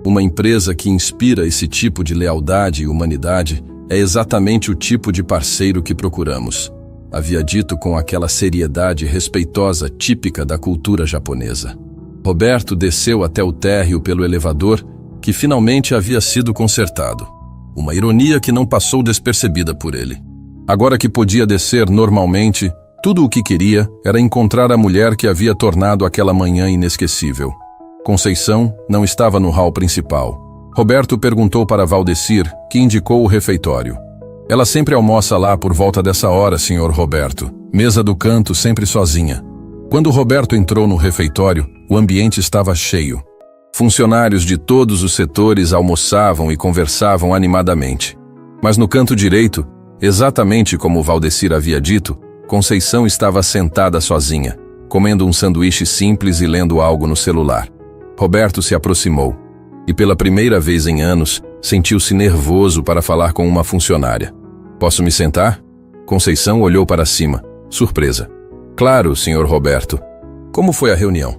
A: Uma empresa que inspira esse tipo de lealdade e humanidade é exatamente o tipo de parceiro que procuramos. Havia dito com aquela seriedade respeitosa típica da cultura japonesa. Roberto desceu até o térreo pelo elevador, que finalmente havia sido consertado. Uma ironia que não passou despercebida por ele. Agora que podia descer normalmente, tudo o que queria era encontrar a mulher que havia tornado aquela manhã inesquecível. Conceição não estava no hall principal. Roberto perguntou para Valdecir, que indicou o refeitório. Ela sempre almoça lá por volta dessa hora, senhor Roberto. Mesa do canto, sempre sozinha. Quando Roberto entrou no refeitório, o ambiente estava cheio. Funcionários de todos os setores almoçavam e conversavam animadamente. Mas no canto direito, exatamente como Valdecir havia dito, Conceição estava sentada sozinha, comendo um sanduíche simples e lendo algo no celular. Roberto se aproximou e, pela primeira vez em anos, sentiu-se nervoso para falar com uma funcionária. "Posso me sentar?" Conceição olhou para cima, surpresa. "Claro, senhor Roberto." "Como foi a reunião?"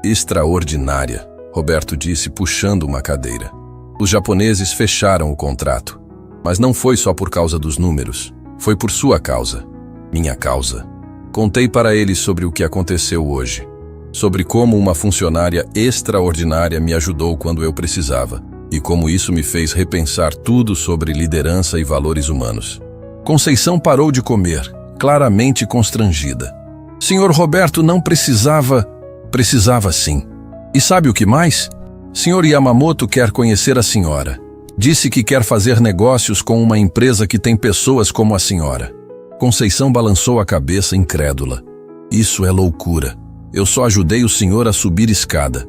A: "Extraordinária", Roberto disse, puxando uma cadeira. "Os japoneses fecharam o contrato. Mas não foi só por causa dos números. Foi por sua causa. Minha causa. Contei para eles sobre o que aconteceu hoje. Sobre como uma funcionária extraordinária me ajudou quando eu precisava. E como isso me fez repensar tudo sobre liderança e valores humanos." Conceição parou de comer, claramente constrangida. "Senhor Roberto não precisava..." "Precisava sim. E sabe o que mais? Senhor Yamamoto quer conhecer a senhora. Disse que quer fazer negócios com uma empresa que tem pessoas como a senhora." Conceição balançou a cabeça incrédula. "Isso é loucura. Eu só ajudei o senhor a subir escada."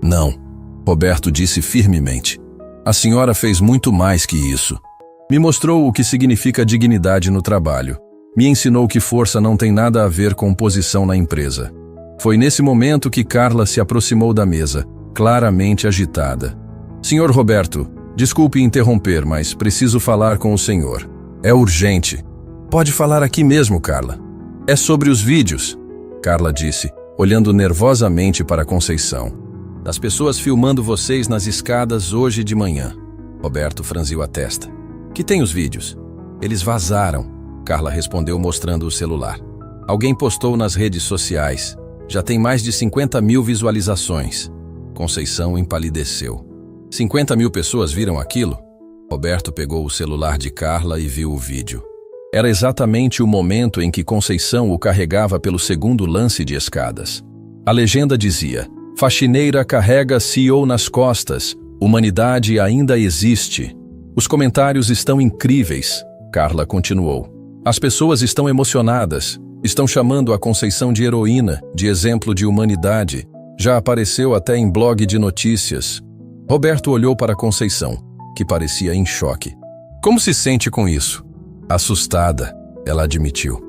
A: "Não," Roberto disse firmemente. "A senhora fez muito mais que isso. Me mostrou o que significa dignidade no trabalho. Me ensinou que força não tem nada a ver com posição na empresa." Foi nesse momento que Carla se aproximou da mesa, claramente agitada. "Senhor Roberto, desculpe interromper, mas preciso falar com o senhor. É urgente." "Pode falar aqui mesmo, Carla." "É sobre os vídeos," Carla disse, olhando nervosamente para Conceição. "Das pessoas filmando vocês nas escadas hoje de manhã." Roberto franziu a testa. "Que tem os vídeos?" "Eles vazaram," Carla respondeu mostrando o celular. "Alguém postou nas redes sociais. Já tem mais de 50 mil visualizações." Conceição empalideceu. 50 mil pessoas viram aquilo? Roberto pegou o celular de Carla e viu o vídeo. Era exatamente o momento em que Conceição o carregava pelo segundo lance de escadas. A legenda dizia: "Faxineira carrega CEO nas costas. Humanidade ainda existe." "Os comentários estão incríveis," Carla continuou. "As pessoas estão emocionadas. Estão chamando a Conceição de heroína, de exemplo de humanidade. Já apareceu até em blog de notícias." Roberto olhou para Conceição, que parecia em choque. "Como se sente com isso?" "Assustada," ela admitiu.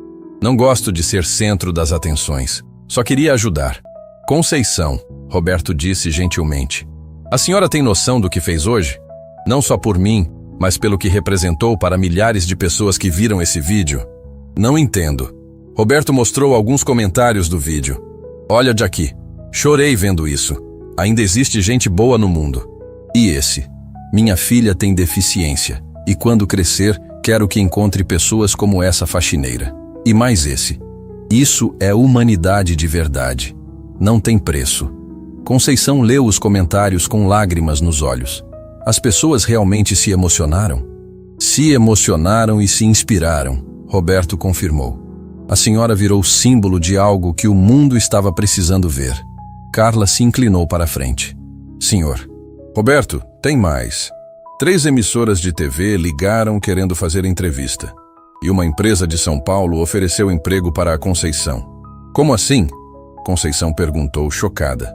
A: "Não gosto de ser centro das atenções. Só queria ajudar." "Conceição," Roberto disse gentilmente. "A senhora tem noção do que fez hoje? Não só por mim, mas pelo que representou para milhares de pessoas que viram esse vídeo?" "Não entendo." Roberto mostrou alguns comentários do vídeo. "Olha de aqui. Chorei vendo isso. Ainda existe gente boa no mundo. E esse? Minha filha tem deficiência. E quando crescer, quero que encontre pessoas como essa faxineira. E mais esse. Isso é humanidade de verdade. Não tem preço." Conceição leu os comentários com lágrimas nos olhos. As pessoas realmente se emocionaram? "Se emocionaram e se inspiraram," Roberto confirmou. "A senhora virou símbolo de algo que o mundo estava precisando ver." Carla se inclinou para a frente. "Senhor." "Roberto, tem mais. 3 emissoras de TV ligaram querendo fazer entrevista. E uma empresa de São Paulo ofereceu emprego para a Conceição." "Como assim?" Conceição perguntou, chocada.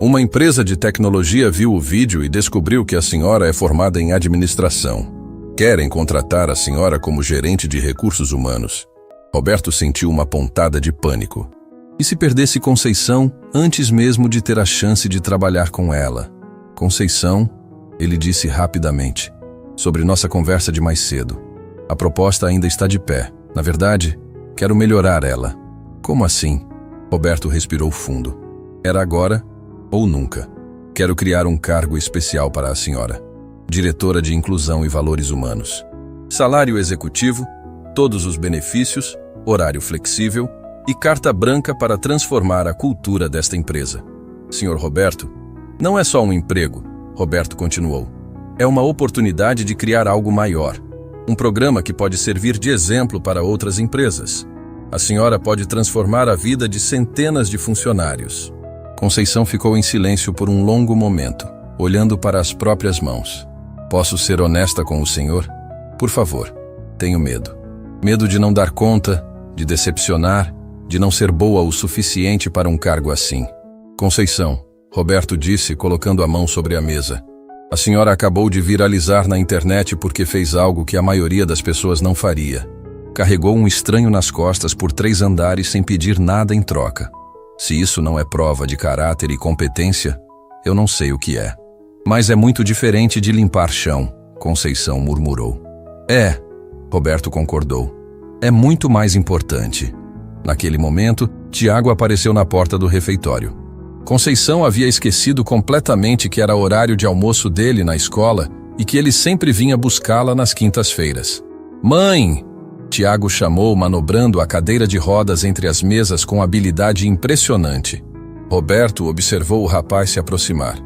A: "Uma empresa de tecnologia viu o vídeo e descobriu que a senhora é formada em administração. Querem contratar a senhora como gerente de recursos humanos." Roberto sentiu uma pontada de pânico. E se perdesse Conceição antes mesmo de ter a chance de trabalhar com ela? "Conceição," ele disse rapidamente, "sobre nossa conversa de mais cedo. A proposta ainda está de pé. Na verdade, quero melhorar ela." "Como assim?" Roberto respirou fundo. "Era agora ou nunca. Quero criar um cargo especial para a senhora. Diretora de Inclusão e Valores Humanos. Salário executivo, todos os benefícios, horário flexível e carta branca para transformar a cultura desta empresa." "Senhor Roberto, não é só um emprego," Roberto continuou. "É uma oportunidade de criar algo maior. Um programa que pode servir de exemplo para outras empresas. A senhora pode transformar a vida de centenas de funcionários. Conceição ficou em silêncio por um longo momento, olhando para as próprias mãos. Posso ser honesta com o senhor? Por favor. Tenho medo. Medo de não dar conta, de decepcionar, de não ser boa o suficiente para um cargo assim. Conceição, Roberto disse, colocando a mão sobre a mesa. A senhora acabou de viralizar na internet porque fez algo que a maioria das pessoas não faria. Carregou um estranho nas costas por 3 andares sem pedir nada em troca. Se isso não é prova de caráter e competência, eu não sei o que é. Mas é muito diferente de limpar chão, Conceição murmurou. É, Roberto concordou. É muito mais importante. Naquele momento, Tiago apareceu na porta do refeitório. Conceição havia esquecido completamente que era horário de almoço dele na escola e que ele sempre vinha buscá-la nas quintas-feiras. Mãe! Tiago chamou, manobrando a cadeira de rodas entre as mesas com habilidade impressionante. Roberto observou o rapaz se aproximar.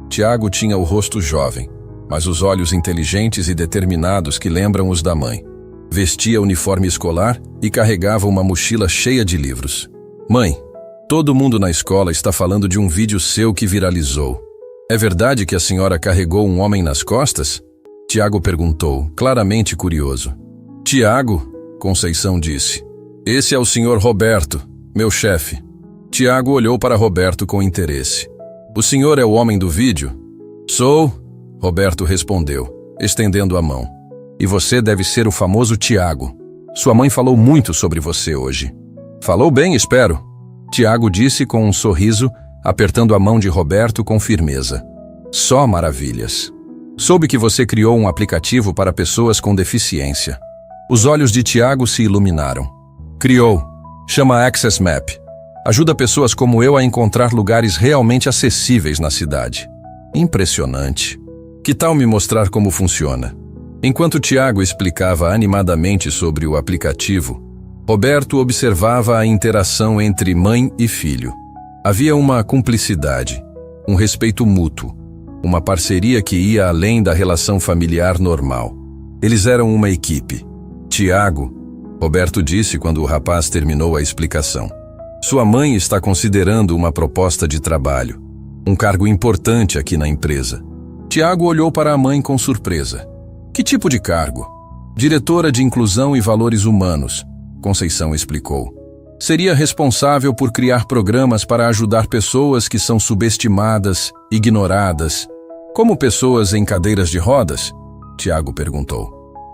A: Tiago tinha o rosto jovem, mas os olhos inteligentes e determinados que lembram os da mãe. Vestia uniforme escolar e carregava uma mochila cheia de livros. Mãe, todo mundo na escola está falando de um vídeo seu que viralizou. É verdade que a senhora carregou um homem nas costas? Tiago perguntou, claramente curioso. Tiago, Conceição disse. Esse é o senhor Roberto, meu chefe. Tiago olhou para Roberto com interesse. O senhor é o homem do vídeo? Sou, Roberto respondeu, estendendo a mão. E você deve ser o famoso Tiago. Sua mãe falou muito sobre você hoje. Falou bem, espero. Tiago disse com um sorriso, apertando a mão de Roberto com firmeza. Só maravilhas. Soube que você criou um aplicativo para pessoas com deficiência. Os olhos de Tiago se iluminaram. Criou. Chama Access Map. Ajuda pessoas como eu a encontrar lugares realmente acessíveis na cidade. Impressionante. Que tal me mostrar como funciona? Enquanto Tiago explicava animadamente sobre o aplicativo, Roberto observava a interação entre mãe e filho. Havia uma cumplicidade, um respeito mútuo, uma parceria que ia além da relação familiar normal. Eles eram uma equipe. Tiago, Roberto disse quando o rapaz terminou a explicação. Sua mãe está considerando uma proposta de trabalho, um cargo importante aqui na empresa. Tiago olhou para a mãe com surpresa. Que tipo de cargo? Diretora de Inclusão e Valores Humanos, Conceição explicou. Seria responsável por criar programas para ajudar pessoas que são subestimadas, ignoradas. Como pessoas em cadeiras de rodas? Tiago perguntou.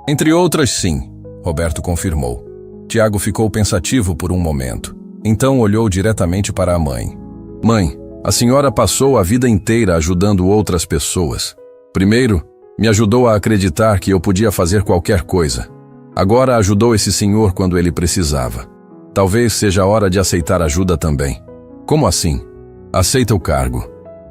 A: Entre outras, sim, Roberto confirmou. Tiago ficou pensativo por um momento. Então olhou diretamente para a mãe. Mãe, a senhora passou a vida inteira ajudando outras pessoas. Primeiro, me ajudou a acreditar que eu podia fazer qualquer coisa. Agora ajudou esse senhor quando ele precisava. Talvez seja a hora de aceitar ajuda também. Como assim? Aceita o cargo.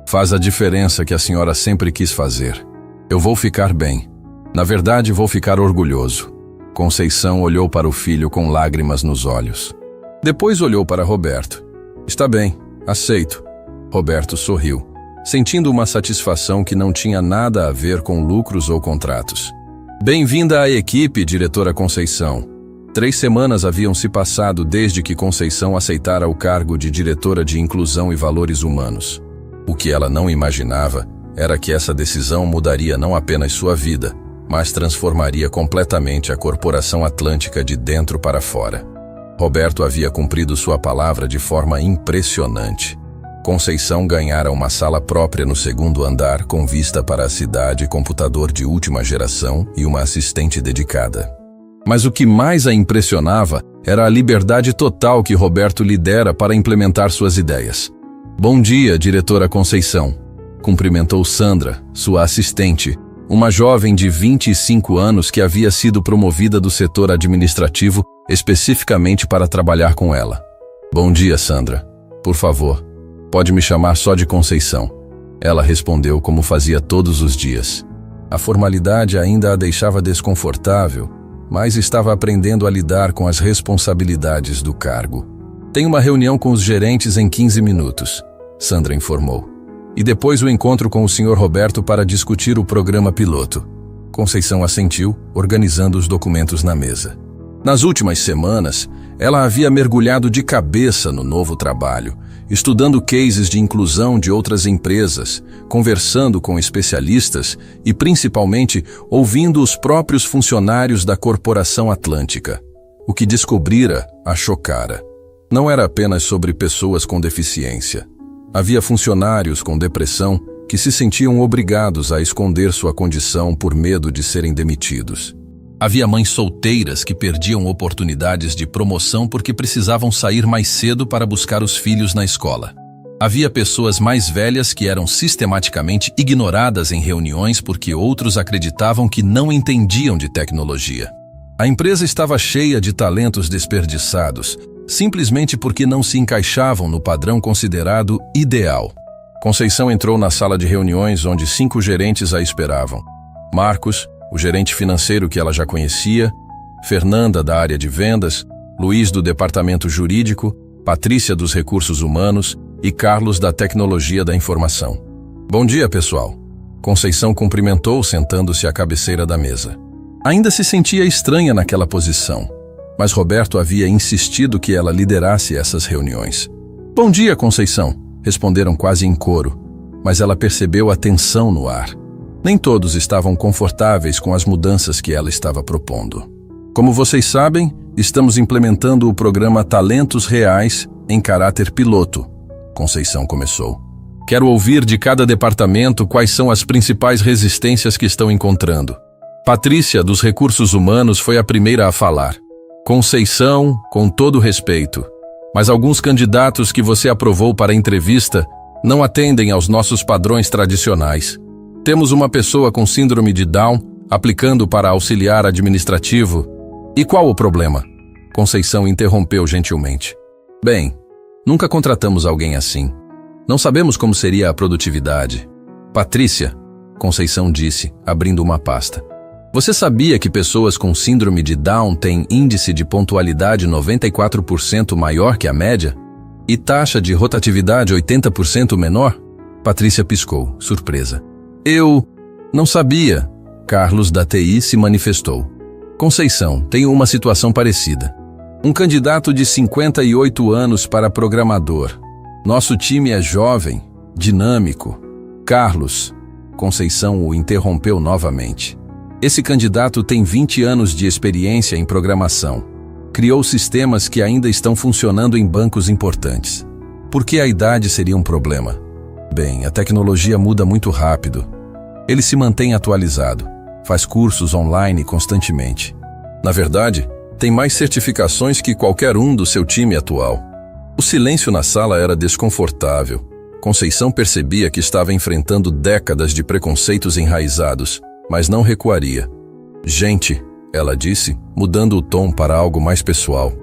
A: Faz a diferença que a senhora sempre quis fazer. Eu vou ficar bem. Na verdade, vou ficar orgulhoso. Conceição olhou para o filho com lágrimas nos olhos. Depois olhou para Roberto. Está bem, aceito. Roberto sorriu, sentindo uma satisfação que não tinha nada a ver com lucros ou contratos. Bem-vinda à equipe, diretora Conceição. 3 semanas haviam se passado desde que Conceição aceitara o cargo de diretora de Inclusão e Valores Humanos. O que ela não imaginava era que essa decisão mudaria não apenas sua vida, mas transformaria completamente a Corporação Atlântica de dentro para fora. Roberto havia cumprido sua palavra de forma impressionante. Conceição ganhara uma sala própria no 2º andar com vista para a cidade, computador de última geração e uma assistente dedicada. Mas o que mais a impressionava era a liberdade total que Roberto lhe dera para implementar suas ideias. Bom dia, diretora Conceição, cumprimentou Sandra, sua assistente, uma jovem de 25 anos que havia sido promovida do setor administrativo especificamente para trabalhar com ela. Bom dia, Sandra. Por favor, pode me chamar só de Conceição. Ela respondeu como fazia todos os dias. A formalidade ainda a deixava desconfortável, mas estava aprendendo a lidar com as responsabilidades do cargo. Tem uma reunião com os gerentes em 15 minutos, Sandra informou. E depois o encontro com o Sr. Roberto para discutir o programa piloto. Conceição assentiu, organizando os documentos na mesa. Nas últimas semanas, ela havia mergulhado de cabeça no novo trabalho, estudando cases de inclusão de outras empresas, conversando com especialistas e, principalmente, ouvindo os próprios funcionários da Corporação Atlântica. O que descobrira a chocara. Não era apenas sobre pessoas com deficiência. Havia funcionários com depressão que se sentiam obrigados a esconder sua condição por medo de serem demitidos. Havia mães solteiras que perdiam oportunidades de promoção porque precisavam sair mais cedo para buscar os filhos na escola. Havia pessoas mais velhas que eram sistematicamente ignoradas em reuniões porque outros acreditavam que não entendiam de tecnologia. A empresa estava cheia de talentos desperdiçados, simplesmente porque não se encaixavam no padrão considerado ideal. Conceição entrou na sala de reuniões onde 5 gerentes a esperavam. Marcos, o gerente financeiro que ela já conhecia, Fernanda, da área de vendas, Luiz, do departamento jurídico, Patrícia, dos recursos humanos e Carlos, da tecnologia da informação. Bom dia, pessoal. Conceição cumprimentou, sentando-se à cabeceira da mesa. Ainda se sentia estranha naquela posição, mas Roberto havia insistido que ela liderasse essas reuniões. Bom dia, Conceição, responderam quase em coro, mas ela percebeu a tensão no ar. Nem todos estavam confortáveis com as mudanças que ela estava propondo. Como vocês sabem, estamos implementando o programa Talentos Reais em caráter piloto, Conceição começou. Quero ouvir de cada departamento quais são as principais resistências que estão encontrando. Patrícia, dos recursos humanos, foi a primeira a falar. Conceição, com todo respeito, mas alguns candidatos que você aprovou para a entrevista não atendem aos nossos padrões tradicionais. Temos uma pessoa com síndrome de Down aplicando para auxiliar administrativo. E qual o problema? Conceição interrompeu gentilmente. Bem, nunca contratamos alguém assim. Não sabemos como seria a produtividade. Patrícia, Conceição disse, abrindo uma pasta. Você sabia que pessoas com síndrome de Down têm índice de pontualidade 94% maior que a média? E taxa de rotatividade 80% menor? Patrícia piscou, surpresa. Eu não sabia. Carlos, da TI, se manifestou. Conceição, tenho uma situação parecida. Um candidato de 58 anos para programador. Nosso time é jovem, dinâmico. Carlos, Conceição o interrompeu novamente. Esse candidato tem 20 anos de experiência em programação. Criou sistemas que ainda estão funcionando em bancos importantes. Por que a idade seria um problema? Bem, a tecnologia muda muito rápido. Ele se mantém atualizado, faz cursos online constantemente. Na verdade, tem mais certificações que qualquer um do seu time atual. O silêncio na sala era desconfortável. Conceição percebia que estava enfrentando décadas de preconceitos enraizados, mas não recuaria. Gente, ela disse, mudando o tom para algo mais pessoal.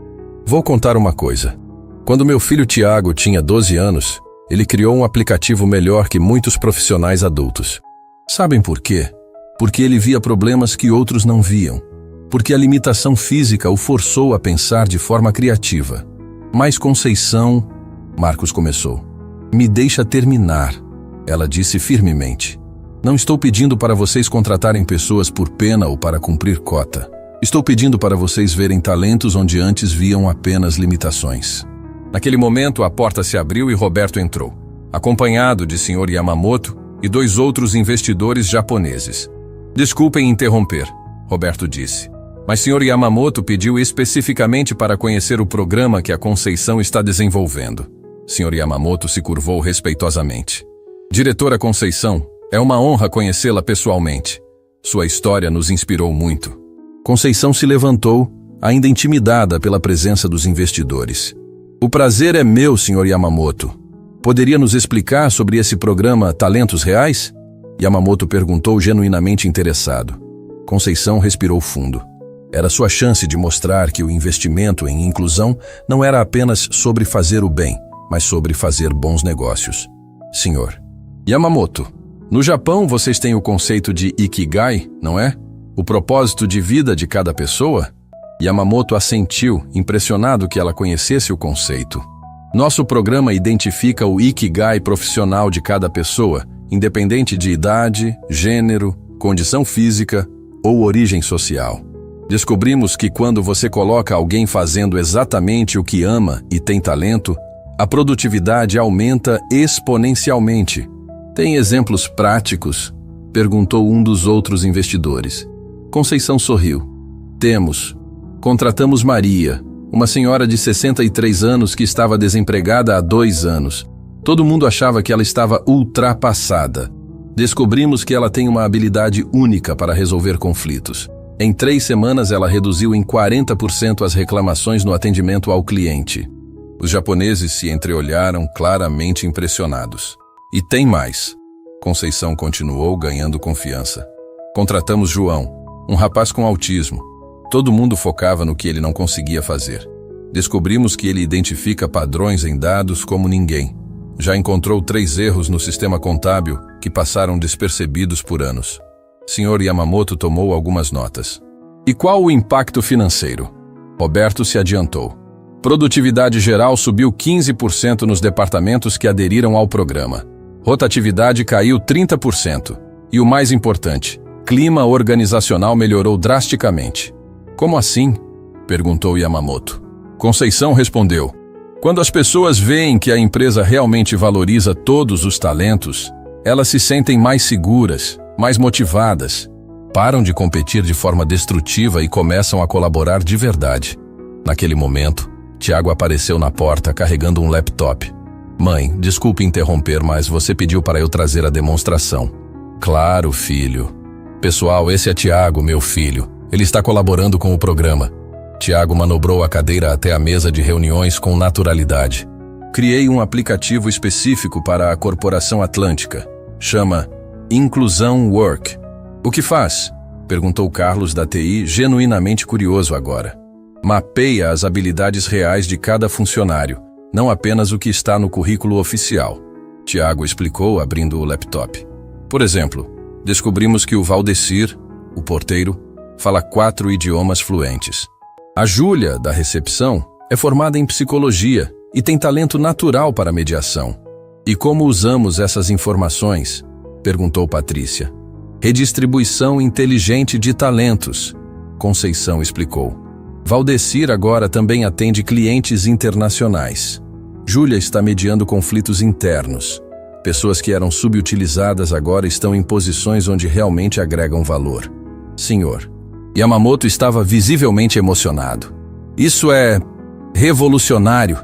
A: Vou contar uma coisa. Quando meu filho Tiago tinha 12 anos, ele criou um aplicativo melhor que muitos profissionais adultos. Sabem por quê? Porque ele via problemas que outros não viam. Porque a limitação física o forçou a pensar de forma criativa. Mas Conceição, Marcos começou. Me deixa terminar, ela disse firmemente. Não estou pedindo para vocês contratarem pessoas por pena ou para cumprir cota. Estou pedindo para vocês verem talentos onde antes viam apenas limitações. Naquele momento, a porta se abriu e Roberto entrou, acompanhado de Sr. Yamamoto e 2 outros investidores japoneses. Desculpem interromper, Roberto disse, mas Sr. Yamamoto pediu especificamente para conhecer o programa que a Conceição está desenvolvendo. Sr. Yamamoto se curvou respeitosamente. Diretora Conceição, é uma honra conhecê-la pessoalmente. Sua história nos inspirou muito. Conceição se levantou, ainda intimidada pela presença dos investidores. O prazer é meu, Sr. Yamamoto. Poderia nos explicar sobre esse programa Talentos Reais? Yamamoto perguntou genuinamente interessado. Conceição respirou fundo. Era sua chance de mostrar que o investimento em inclusão não era apenas sobre fazer o bem, mas sobre fazer bons negócios. Senhor Yamamoto, no Japão vocês têm o conceito de Ikigai, não é? O propósito de vida de cada pessoa? Yamamoto assentiu, impressionado que ela conhecesse o conceito. Nosso programa identifica o Ikigai profissional de cada pessoa, independente de idade, gênero, condição física ou origem social. Descobrimos que quando você coloca alguém fazendo exatamente o que ama e tem talento, a produtividade aumenta exponencialmente. Tem exemplos práticos? Perguntou um dos outros investidores. Conceição sorriu. Temos. Contratamos Maria, uma senhora de 63 anos que estava desempregada há 2 anos. Todo mundo achava que ela estava ultrapassada. Descobrimos que ela tem uma habilidade única para resolver conflitos. Em 3 semanas, ela reduziu em 40% as reclamações no atendimento ao cliente. Os japoneses se entreolharam, claramente impressionados. E tem mais. Conceição continuou ganhando confiança. Contratamos João, um rapaz com autismo. Todo mundo focava no que ele não conseguia fazer. Descobrimos que ele identifica padrões em dados como ninguém. Já encontrou 3 erros no sistema contábil que passaram despercebidos por anos. Sr. Yamamoto tomou algumas notas. E qual o impacto financeiro? Roberto se adiantou. Produtividade geral subiu 15% nos departamentos que aderiram ao programa. Rotatividade caiu 30%. E o mais importante, clima organizacional melhorou drasticamente. Como assim? Perguntou Yamamoto. Conceição respondeu. Quando as pessoas veem que a empresa realmente valoriza todos os talentos, elas se sentem mais seguras, mais motivadas, param de competir de forma destrutiva e começam a colaborar de verdade. Naquele momento, Tiago apareceu na porta carregando um laptop. Mãe, desculpe interromper, mas você pediu para eu trazer a demonstração. Claro, filho. Pessoal, esse é Tiago, meu filho. Ele está colaborando com o programa. Tiago manobrou a cadeira até a mesa de reuniões com naturalidade. Criei um aplicativo específico para a Corporação Atlântica. Chama Inclusão Work. O que faz? Perguntou Carlos da TI, genuinamente curioso agora. Mapeia as habilidades reais de cada funcionário, não apenas o que está no currículo oficial. Tiago explicou, abrindo o laptop. Por exemplo, descobrimos que o Valdecir, o porteiro, fala 4 idiomas fluentes. A Júlia, da recepção, é formada em psicologia e tem talento natural para mediação. E como usamos essas informações? Perguntou Patrícia. Redistribuição inteligente de talentos, Conceição explicou. Valdecir agora também atende clientes internacionais. Júlia está mediando conflitos internos. Pessoas que eram subutilizadas agora estão em posições onde realmente agregam valor. Senhor. Yamamoto estava visivelmente emocionado. Isso é revolucionário.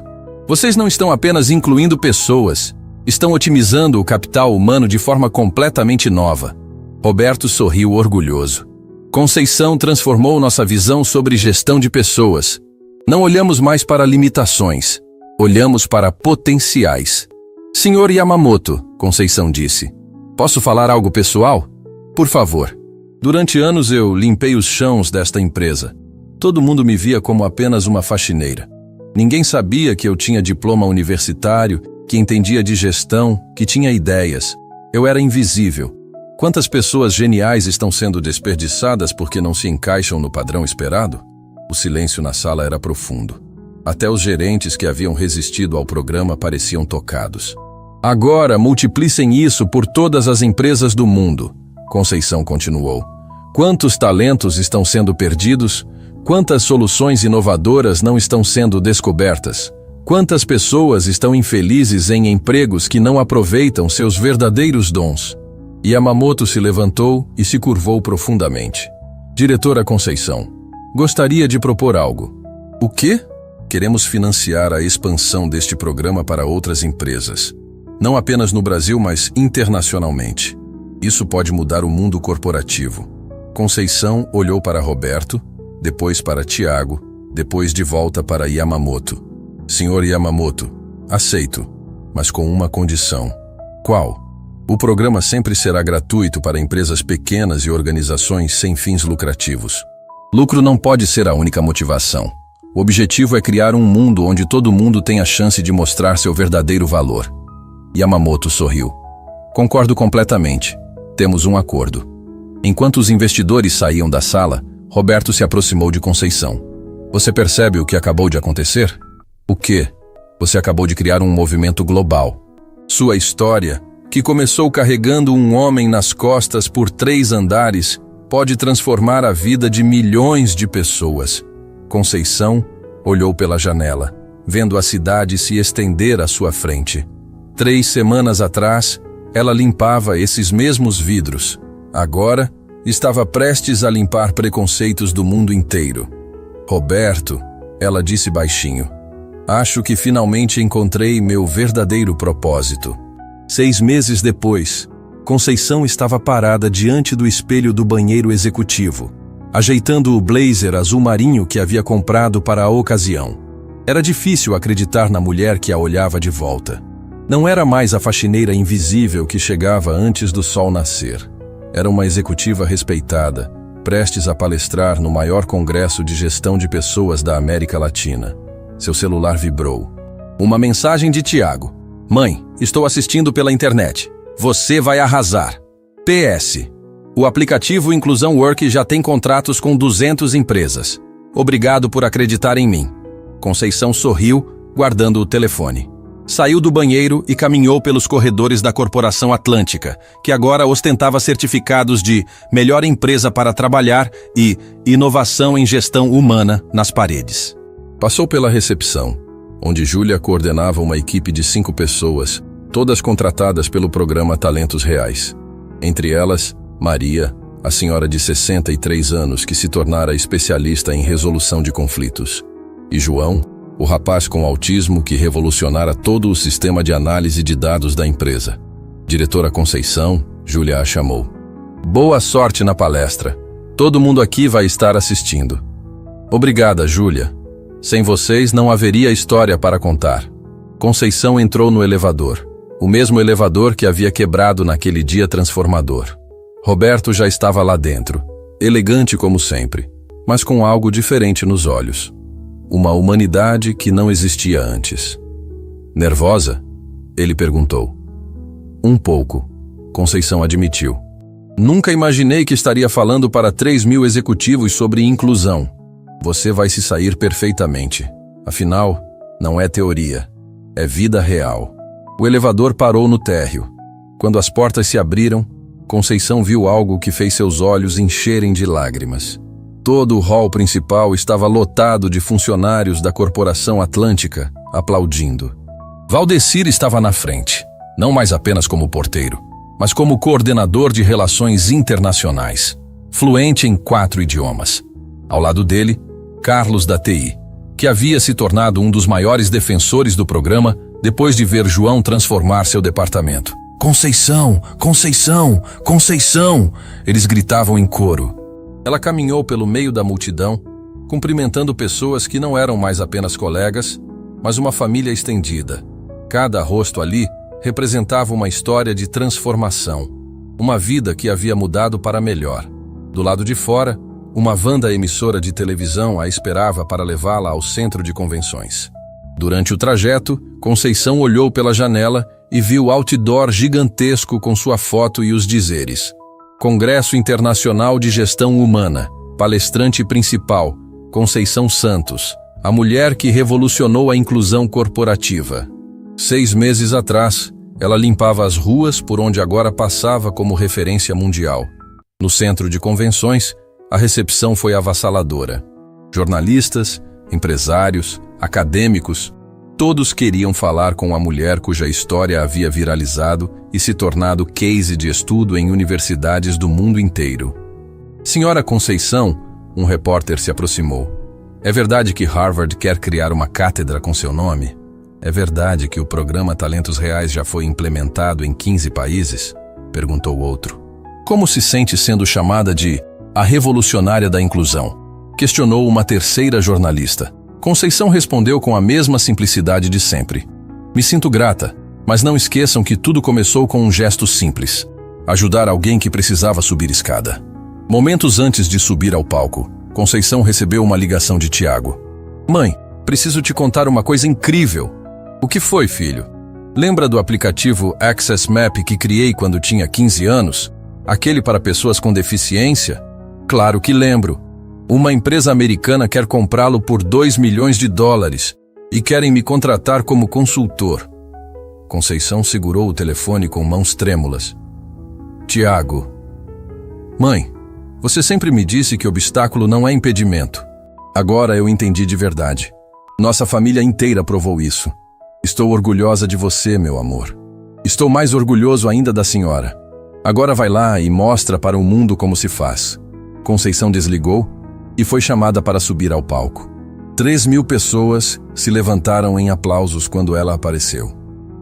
A: Vocês não estão apenas incluindo pessoas, estão otimizando o capital humano de forma completamente nova. Roberto sorriu orgulhoso. Conceição transformou nossa visão sobre gestão de pessoas. Não olhamos mais para limitações, olhamos para potenciais. Senhor Yamamoto, Conceição disse, posso falar algo pessoal? Por favor. Durante anos eu limpei os chãos desta empresa. Todo mundo me via como apenas uma faxineira. Ninguém sabia que eu tinha diploma universitário, que entendia de gestão, que tinha ideias. Eu era invisível. Quantas pessoas geniais estão sendo desperdiçadas porque não se encaixam no padrão esperado? O silêncio na sala era profundo. Até os gerentes que haviam resistido ao programa pareciam tocados. Agora multiplicem isso por todas as empresas do mundo, Conceição continuou. Quantos talentos estão sendo perdidos? Quantas soluções inovadoras não estão sendo descobertas? Quantas pessoas estão infelizes em empregos que não aproveitam seus verdadeiros dons? Yamamoto se levantou e se curvou profundamente. Diretora Conceição, gostaria de propor algo. O quê? Queremos financiar a expansão deste programa para outras empresas. Não apenas no Brasil, mas internacionalmente. Isso pode mudar o mundo corporativo. Conceição olhou para Roberto, depois para Tiago, depois de volta para Yamamoto. Senhor Yamamoto, aceito, mas com uma condição. Qual? O programa sempre será gratuito para empresas pequenas e organizações sem fins lucrativos. Lucro não pode ser a única motivação. O objetivo é criar um mundo onde todo mundo tem a chance de mostrar seu verdadeiro valor. Yamamoto sorriu. Concordo completamente. Temos um acordo. Enquanto os investidores saíam da sala, Roberto se aproximou de Conceição. Você percebe o que acabou de acontecer? O quê? Você acabou de criar um movimento global. Sua história, que começou carregando um homem nas costas por 3 andares, pode transformar a vida de milhões de pessoas. Conceição olhou pela janela, vendo a cidade se estender à sua frente. 3 semanas atrás, ela limpava esses mesmos vidros. Agora, estava prestes a limpar preconceitos do mundo inteiro. Roberto, ela disse baixinho, acho que finalmente encontrei meu verdadeiro propósito. 6 meses depois, Conceição estava parada diante do espelho do banheiro executivo, ajeitando o blazer azul marinho que havia comprado para a ocasião. Era difícil acreditar na mulher que a olhava de volta. Não era mais a faxineira invisível que chegava antes do sol nascer. Era uma executiva respeitada, prestes a palestrar no maior congresso de gestão de pessoas da América Latina. Seu celular vibrou. Uma mensagem de Tiago. Mãe, estou assistindo pela internet. Você vai arrasar. PS. O aplicativo Inclusão Work já tem contratos com 200 empresas. Obrigado por acreditar em mim. Conceição sorriu, guardando o telefone. Saiu do banheiro e caminhou pelos corredores da Corporação Atlântica, que agora ostentava certificados de Melhor Empresa para Trabalhar e Inovação em Gestão Humana nas paredes. Passou pela recepção, onde Júlia coordenava uma equipe de 5 pessoas, todas contratadas pelo programa Talentos Reais. Entre elas, Maria, a senhora de 63 anos que se tornara especialista em resolução de conflitos, e João, o rapaz com autismo que revolucionara todo o sistema de análise de dados da empresa. Diretora Conceição, Júlia a chamou. Boa sorte na palestra. Todo mundo aqui vai estar assistindo. Obrigada, Júlia. Sem vocês não haveria história para contar. Conceição entrou no elevador. O mesmo elevador que havia quebrado naquele dia transformador. Roberto já estava lá dentro, elegante como sempre, mas com algo diferente nos olhos. Uma humanidade que não existia antes. Nervosa? Ele perguntou. Um pouco, Conceição admitiu. Nunca imaginei que estaria falando para 3.000 executivos sobre inclusão. Você vai se sair perfeitamente. Afinal, não é teoria, é vida real. O elevador parou no térreo. Quando as portas se abriram, Conceição viu algo que fez seus olhos encherem de lágrimas. Todo o hall principal estava lotado de funcionários da Corporação Atlântica, aplaudindo. Valdecir estava na frente, não mais apenas como porteiro, mas como coordenador de relações internacionais, fluente em 4 idiomas. Ao lado dele, Carlos da TI, que havia se tornado um dos maiores defensores do programa depois de ver João transformar seu departamento. Conceição! Conceição! Conceição! Eles gritavam em coro. Ela caminhou pelo meio da multidão, cumprimentando pessoas que não eram mais apenas colegas, mas uma família estendida. Cada rosto ali representava uma história de transformação, uma vida que havia mudado para melhor. Do lado de fora, uma van da emissora de televisão a esperava para levá-la ao centro de convenções. Durante o trajeto, Conceição olhou pela janela e viu outdoor gigantesco com sua foto e os dizeres: Congresso Internacional de Gestão Humana, palestrante principal, Conceição Santos, a mulher que revolucionou a inclusão corporativa. 6 meses atrás, ela limpava as ruas por onde agora passava como referência mundial. No centro de convenções, a recepção foi avassaladora. Jornalistas, empresários, acadêmicos, todos queriam falar com a mulher cuja história havia viralizado e se tornado case de estudo em universidades do mundo inteiro. Senhora Conceição, um repórter se aproximou. É verdade que Harvard quer criar uma cátedra com seu nome? É verdade que o programa Talentos Reais já foi implementado em 15 países? Perguntou outro. Como se sente sendo chamada de a revolucionária da inclusão? Questionou uma terceira jornalista. Conceição respondeu com a mesma simplicidade de sempre. Me sinto grata, mas não esqueçam que tudo começou com um gesto simples. Ajudar alguém que precisava subir escada. Momentos antes de subir ao palco, Conceição recebeu uma ligação de Tiago. Mãe, preciso te contar uma coisa incrível. O que foi, filho? Lembra do aplicativo Access Map que criei quando tinha 15 anos? Aquele para pessoas com deficiência? Claro que lembro. Uma empresa americana quer comprá-lo por $2 milhões e querem me contratar como consultor. Conceição segurou o telefone com mãos trêmulas. Tiago. Mãe, Você sempre me disse que obstáculo não é impedimento. Agora eu entendi de verdade. Nossa família inteira provou isso. Estou orgulhosa de você, meu amor. Estou mais orgulhoso ainda da senhora. Agora vai lá e mostra para o mundo como se faz. Conceição desligou e foi chamada para subir ao palco. 3.000 pessoas se levantaram em aplausos quando ela apareceu.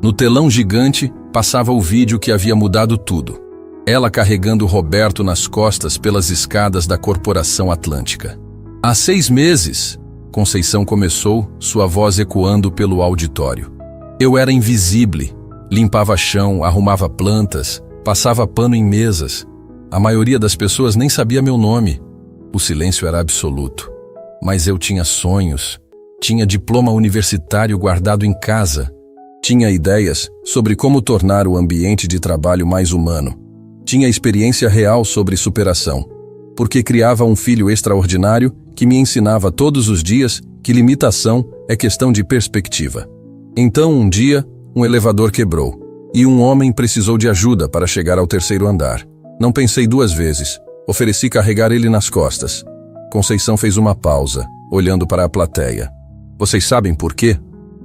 A: No telão gigante passava o vídeo que havia mudado tudo. Ela carregando Roberto nas costas pelas escadas da Corporação Atlântica. Há 6 meses, Conceição começou, sua voz ecoando pelo auditório. Eu era invisível, limpava chão, arrumava plantas, passava pano em mesas. A maioria das pessoas nem sabia meu nome. O silêncio era absoluto. Mas eu tinha sonhos, tinha diploma universitário guardado em casa, tinha ideias sobre como tornar o ambiente de trabalho mais humano, tinha experiência real sobre superação, porque criava um filho extraordinário que me ensinava todos os dias que limitação é questão de perspectiva. Então, um dia, um elevador quebrou, e um homem precisou de ajuda para chegar ao 3º andar. Não pensei 2 vezes, ofereci carregar ele nas costas. Conceição fez uma pausa, olhando para a plateia. Vocês sabem por quê?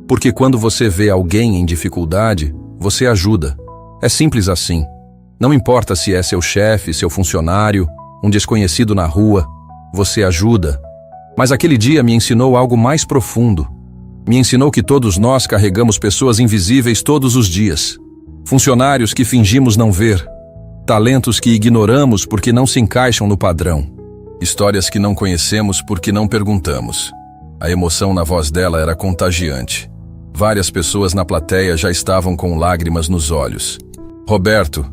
A: Porque quando você vê alguém em dificuldade, você ajuda. É simples assim. Não importa se é seu chefe, seu funcionário, um desconhecido na rua, você ajuda. Mas aquele dia me ensinou algo mais profundo. Me ensinou que todos nós carregamos pessoas invisíveis todos os dias. Funcionários que fingimos não ver. Talentos que ignoramos porque não se encaixam no padrão. Histórias que não conhecemos porque não perguntamos. A emoção na voz dela era contagiante. Várias pessoas na plateia já estavam com lágrimas nos olhos. Roberto,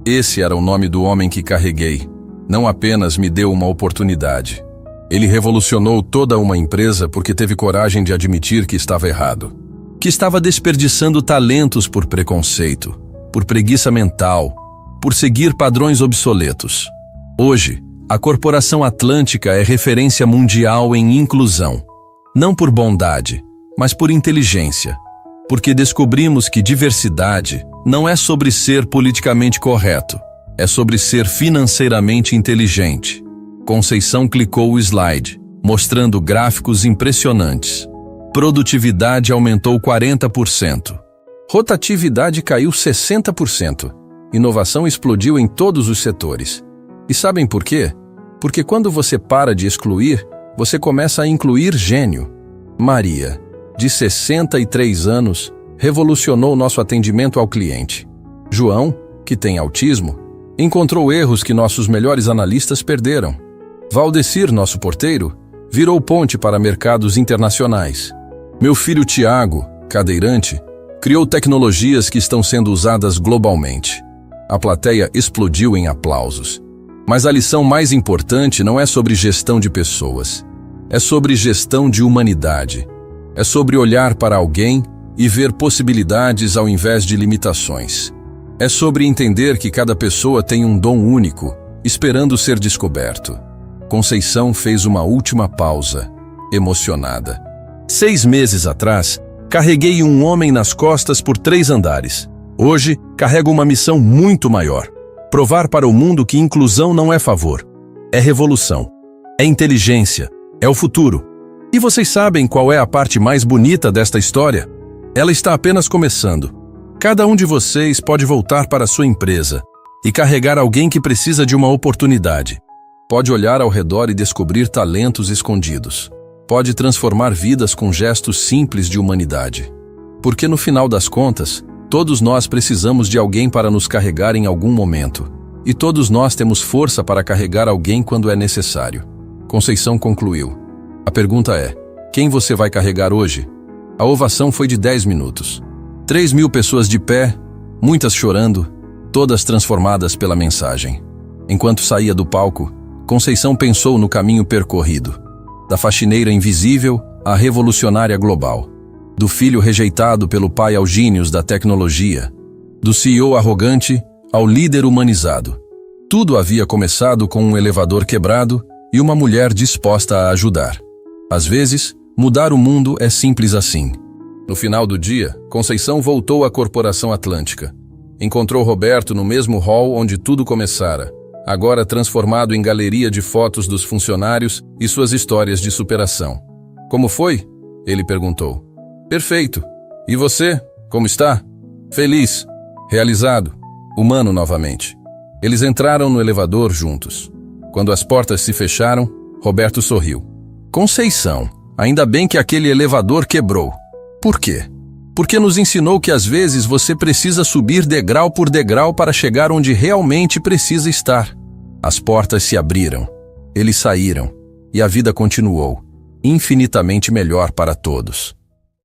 A: esse era o nome do homem que carreguei. Não apenas me deu uma oportunidade. Ele revolucionou toda uma empresa porque teve coragem de admitir que estava errado. Que estava desperdiçando talentos por preconceito, por preguiça mental, por seguir padrões obsoletos. Hoje, a Corporação Atlântica é referência mundial em inclusão. Não por bondade, mas por inteligência. Porque descobrimos que diversidade não é sobre ser politicamente correto, é sobre ser financeiramente inteligente. Conceição clicou o slide, mostrando gráficos impressionantes. Produtividade aumentou 40%. Rotatividade caiu 60%. Inovação explodiu em todos os setores. E sabem por quê? Porque quando você para de excluir, você começa a incluir gênio. Maria, de 63 anos, revolucionou nosso atendimento ao cliente. João, que tem autismo, encontrou erros que nossos melhores analistas perderam. Valdecir, nosso porteiro, virou ponte para mercados internacionais. Meu filho Tiago, cadeirante, criou tecnologias que estão sendo usadas globalmente. A plateia explodiu em aplausos. Mas a lição mais importante não é sobre gestão de pessoas. É sobre gestão de humanidade. É sobre olhar para alguém e ver possibilidades ao invés de limitações. É sobre entender que cada pessoa tem um dom único, esperando ser descoberto. Conceição fez uma última pausa, emocionada. 6 meses atrás, carreguei um homem nas costas por 3 andares. Hoje, carrego uma missão muito maior. Provar para o mundo que inclusão não é favor. É revolução. É inteligência. É o futuro. E vocês sabem qual é a parte mais bonita desta história? Ela está apenas começando. Cada um de vocês pode voltar para a sua empresa e carregar alguém que precisa de uma oportunidade. Pode olhar ao redor e descobrir talentos escondidos. Pode transformar vidas com gestos simples de humanidade. Porque no final das contas, todos nós precisamos de alguém para nos carregar em algum momento. E todos nós temos força para carregar alguém quando é necessário. Conceição concluiu. A pergunta é, quem você vai carregar hoje? A ovação foi de 10 minutos. 3.000 pessoas de pé, muitas chorando, todas transformadas pela mensagem. Enquanto saía do palco, Conceição pensou no caminho percorrido. Da faxineira invisível à revolucionária global. Do filho rejeitado pelo pai aos gênios da tecnologia. Do CEO arrogante ao líder humanizado. Tudo havia começado com um elevador quebrado e uma mulher disposta a ajudar. Às vezes, mudar o mundo é simples assim. No final do dia, Conceição voltou à Corporação Atlântica. Encontrou Roberto no mesmo hall onde tudo começara, agora transformado em galeria de fotos dos funcionários e suas histórias de superação. Como foi? Ele perguntou. Perfeito. E você? Como está? Feliz. Realizado. Humano novamente. Eles entraram no elevador juntos. Quando as portas se fecharam, Roberto sorriu. Conceição, ainda bem que aquele elevador quebrou. Por quê? Porque nos ensinou que às vezes você precisa subir degrau por degrau para chegar onde realmente precisa estar. As portas se abriram. Eles saíram. E a vida continuou, infinitamente melhor para todos.